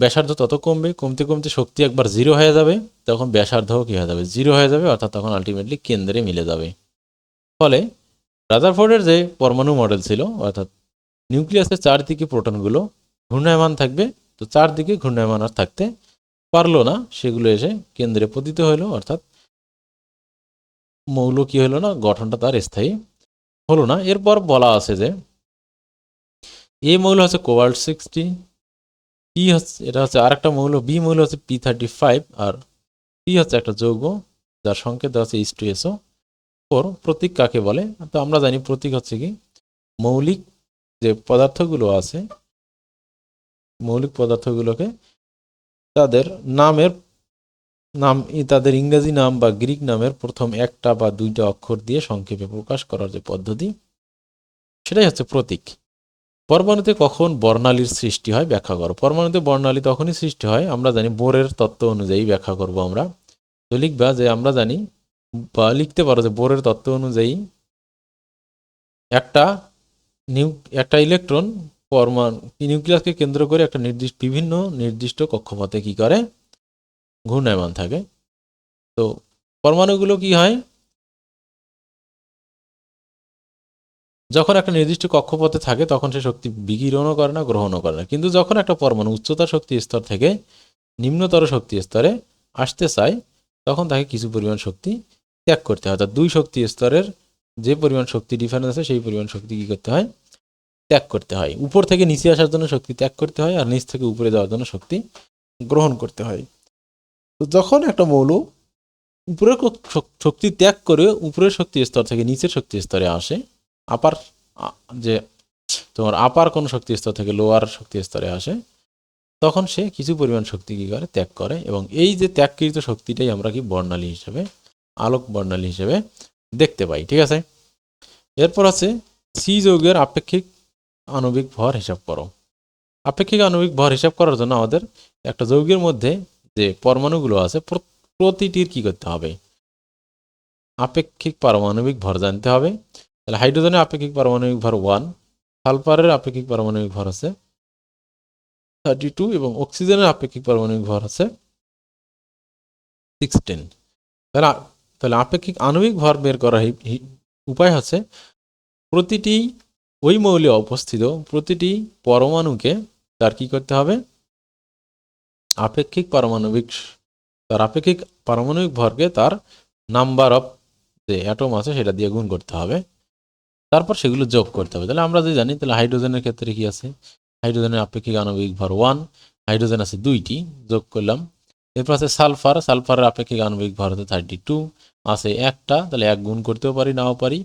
S1: ব্যাসার্ধ তত কমবে, কমতে কমতে শক্তি একবার 0 হয়ে যাবে, তখন ব্যাসার্ধও কি হয়ে যাবে? 0 হয়ে যাবে, অর্থাৎ তখন আলটিমেটলি কেন্দ্রে মিলে যাবে। ফলে রাদারফোর্ডের যে পরমাণু মডেল ছিল, অর্থাৎ নিউক্লিয়াসের চারদিকে প্রোটনগুলো ঘূর্ণায়মান থাকবে, তো চারদিকে ঘূর্ণায়মান আর থাকতে পারলো না, সেগুলো এসে কেন্দ্রে পতিত হলো, অর্থাৎ মৌল কি হলো না? গঠনটা তার স্থায়ী হলো না। এরপর বলা আছে যে এ মৌল হচ্ছে কোবাল্ট 60, পি হচ্ছে এটা হচ্ছে আরেকটা মৌল, বি মৌল হচ্ছে P35 আর পি হচ্ছে একটা যৌগ যার সংকেত দেওয়া আছে H2SO4। প্রতীক কাকে বলে? তো আমরা জানি প্রতীক হচ্ছে কি মৌলিক যে পদার্থগুলো আছে, মৌলিক পদার্থগুলোকে তাদের তাদের ইংরেজি নাম বা গ্রিক নামের প্রথম একটা বা দুইটা অক্ষর দিয়ে সংক্ষেপে প্রকাশ করার যে পদ্ধতি, সেটাই হচ্ছে প্রতীক। পরমাণুতে কখন বর্ণালীর সৃষ্টি হয় ব্যাখ্যা করো। পরমাণুতে বর্ণালী তখনই সৃষ্টি হয়, আমরা জানি বোরের তত্ত্ব অনুযায়ী ব্যাখ্যা করব আমরা। তো লিখবা যে আমরা জানি বা লিখতে পারো যে বোরের তত্ত্ব অনুযায়ী একটা একটা ইলেকট্রন পরমাণু নিউক্লিয়াসকে কেন্দ্র করে একটা বিভিন্ন নির্দিষ্ট কক্ষপথে কি করে ঘূর্ণায়মান থাকে। তো পরমাণুগুলো কি হয়, যখন একটা নির্দিষ্ট কক্ষপথে থাকে তখন সে শক্তি বিকিরণও করে না, গ্রহণও করে না। কিন্তু যখন একটা পরমাণু উচ্চতর শক্তি স্তর থেকে নিম্নতর শক্তি স্তরে আসতে চায় তখন তাকে কিছু পরিমাণ শক্তি ত্যাগ করতে হয়। অর্থাৎ দুই শক্তি স্তরের যে পরিমাণ শক্তি ডিফারেন্স আছে সেই পরিমাণ শক্তি কি করতে হয়, ত্যাগ করতে হয়। উপর থেকে নিচে আসার জন্য শক্তি ত্যাগ করতে হয়, আর নিচ থেকে উপরে যাওয়ার জন্য শক্তি গ্রহণ করতে হয়। তো যখন একটা মৌল উপরের শক্তি ত্যাগ করে উপরের শক্তি স্তর থেকে নিচের শক্তি স্তরে আসে, আপার যে তোমার আপার কোন শক্তি স্তর থেকে লোয়ার শক্তি স্তরে আসে, তখন সে কিছু পরিমাণ শক্তি কি করে ত্যাগ করে, এবং এই যে ত্যাগকৃত শক্তিটাই আমরা কি বর্ণালী হিসেবে, আলোক বর্ণালী হিসেবে দেখতে পাই। ঠিক আছে, এরপর আছে সি যৌগের আপেক্ষিক আণবিক ভর হিসাব করো। আপেক্ষিক আণবিক ভর হিসাব করার জন্য আমাদের একটা যৌগের মধ্যে যে পরমাণুগুলো আছে প্রতিটির কি করতে হবে, আপেক্ষিক পারমাণবিক ভর জানতে হবে। তাহলে হাইড্রোজেনের আপেক্ষিক পারমাণবিক ভর 1, সালফারের আপেক্ষিক পারমাণবিক ভর আছে 32 এবং অক্সিজেনের আপেক্ষিক পারমাণবিক ভর আছে 16। তাহলে আপেক্ষিক আণবিক ভর বের করার উপায় হচ্ছে প্রতিটি ওই মৌলে অবস্থিত প্রতিটি পরমাণুকে তার কি করতে হবে, আপেক্ষিক পারমাণবিক ভরকে তার নাম্বার অফ যে অ্যাটম আছে সেটা দিয়ে গুণ করতে হবে, তারপর সেগুলো যোগ করতে হবে। তাহলে আমরা যে জানি, তাহলে হাইড্রোজেনের ক্ষেত্রে কি আছে, হাইড্রোজেনের আপেক্ষিক আণবিক ভর 1, হাইড্রোজেন আছে 2টি, যোগ করলাম। এরপর আছে সালফারের আপেক্ষিক আণবিক ভর হচ্ছে 32, আছে একটা, তাহলে এক গুণ করতেও পারি নাও পারি।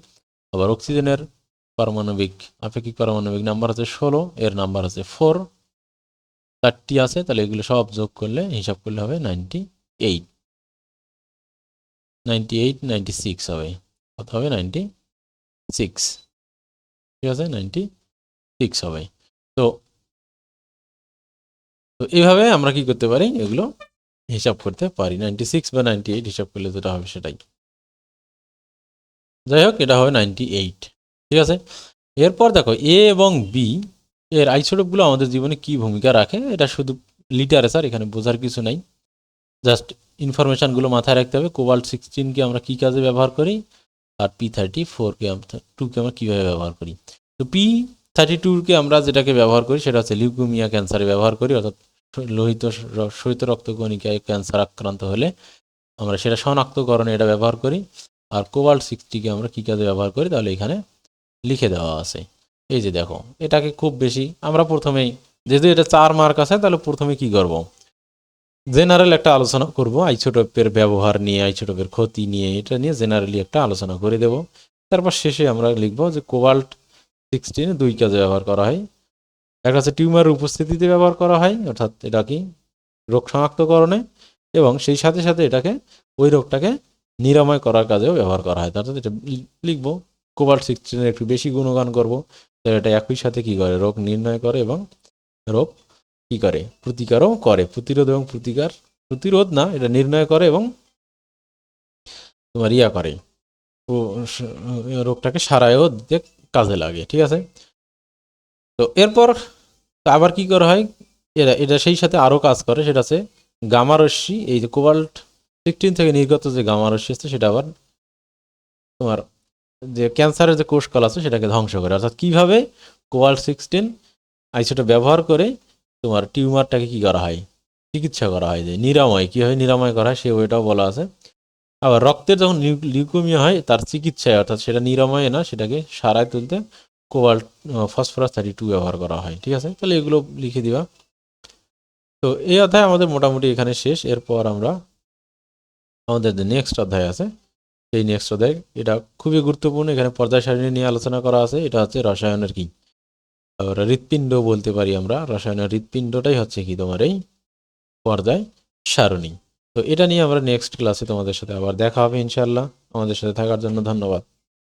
S1: আবার অক্সিজেনের আপেক্ষিক পারমাণবিক নাম্বার হচ্ছে 16, এর নাম্বার হচ্ছে 4, 4টি আছে, তাহলে এগুলো সব যোগ করলে হিসাব করলে হবে 98, 96 হবে, কত হবে 96। ঠিক আছে, 96 হবে। তো এইভাবে আমরা কি করতে পারি, এগুলো হিসাব করতে পারি। 96 বা 98 হিসাব করলে যেটা হবে সেটাই। যাই হোক, এটা হবে 98। ঠিক আছে, এরপর দেখো এ এবং বি এর আইসোটোপগুলো আমাদের জীবনে কি ভূমিকা রাখে, এটা শুধু লিটারেচার, এখানে বোঝার কিছু নাই, জাস্ট ইনফরমেশনগুলো মাথায় রাখতে হবে। কোবাল্ট 16কে আমরা কি কাজে ব্যবহার করি, আর P34কে আমরা কীভাবে ব্যবহার করি। তো P32কে আমরা যেটাকে ব্যবহার করি সেটা হচ্ছে লিউকেমিয়া ক্যান্সারে ব্যবহার করি, অর্থাৎ শ্বেত রক্তকণিকায় ক্যান্সার আক্রান্ত হলে আমরা সেটা শনাক্তকরণে এটা ব্যবহার করি। আর কোবাল্ট 60কে আমরা কী কাজে ব্যবহার করি, তাহলে এখানে লিখে দেওয়া আছে। এই যে দেখো, এটাকে খুব বেশি আমরা প্রথমেই, যেহেতু এটা 4 মার্ক আছে, তাহলে প্রথমে কি করব, জেনারেল একটা আলোচনা করব আইসোটোপের ব্যবহার নিয়ে, আইসোটোপের ক্ষতি নিয়ে, এটা নিয়ে জেনারেলি একটা আলোচনা করে দেব। তারপর শেষে আমরা লিখব যে কোবাল্ট 16 দুই কাজে ব্যবহার করা হয়। একটা হচ্ছে টিউমারের উপস্থিতিতে ব্যবহার করা হয়, অর্থাৎ এটা কি রোগ শনাক্তকরণে, এবং সেই সাথে সাথে এটাকে ওই রোগটাকে নিরাময় করার কাজেও ব্যবহার করা হয়। অর্থাৎ এটা লিখব কোবাল্ট 16 একটু বেশি গুণগান করব, তাহলে এটা একই সাথে কি করে, রোগ নির্ণয় করে এবং রোগ কি করে, প্রতিকারও করে। প্রতিরোধ এবং প্রতিরোধ না, এটা নির্ণয় করে এবং তোমার করে, রোগটাকে সারায়ও দিতে কাজে লাগে। ঠিক আছে, তো এরপর আবার কি করা হয়, এটা সেই সাথে আরও কাজ করে, সেটা আছে গামা রশ্মি। এই যে কোবাল্ট 16 থেকে নির্গত যে গামা রশ্মি আছে সেটা আবার তোমার যে ক্যান্সারের যে কোষকলা আছে সেটাকে ধ্বংস করে। অর্থাৎ কীভাবে কোবাল্ট 16 আইসোটোপ ব্যবহার করে তোমার টিউমারটাকে কি করা হয়, চিকিৎসা করা হয়, যে নিরাময় কীভাবে নিরাময় করা হয় সে ওইটাও বলা আছে। আবার রক্তের যখন লিউকেমিয়া হয় তার চিকিৎসায়, অর্থাৎ সেটা নিরাময়ে না, সেটাকে সারায় তুলতে কোবাল্ট ফসফরাস 32 ব্যবহার করা হয়। ঠিক আছে, তাহলে এগুলো লিখে দিবা। তো এই অধ্যায় আমাদের মোটামুটি এখানে শেষ। এরপর আমরা আমাদের যে নেক্সট অধ্যায় আছে সেই নেক্সট অধ্যায়, এটা খুবই গুরুত্বপূর্ণ। এখানে পর্যায় সারণী নিয়ে আলোচনা করা আছে। এটা হচ্ছে রসায়নের কি হৃৎপিণ্ড বলতে পারি আমরা। রসায়নের হৃৎপিণ্ডটাই হচ্ছে কি তোমার এই পর্যায় সারণী। তো এটা নিয়ে আমরা নেক্সট ক্লাসে তোমাদের সাথে আবার দেখা হবে ইনশাআল্লাহ। আমাদের সাথে থাকার জন্য ধন্যবাদ।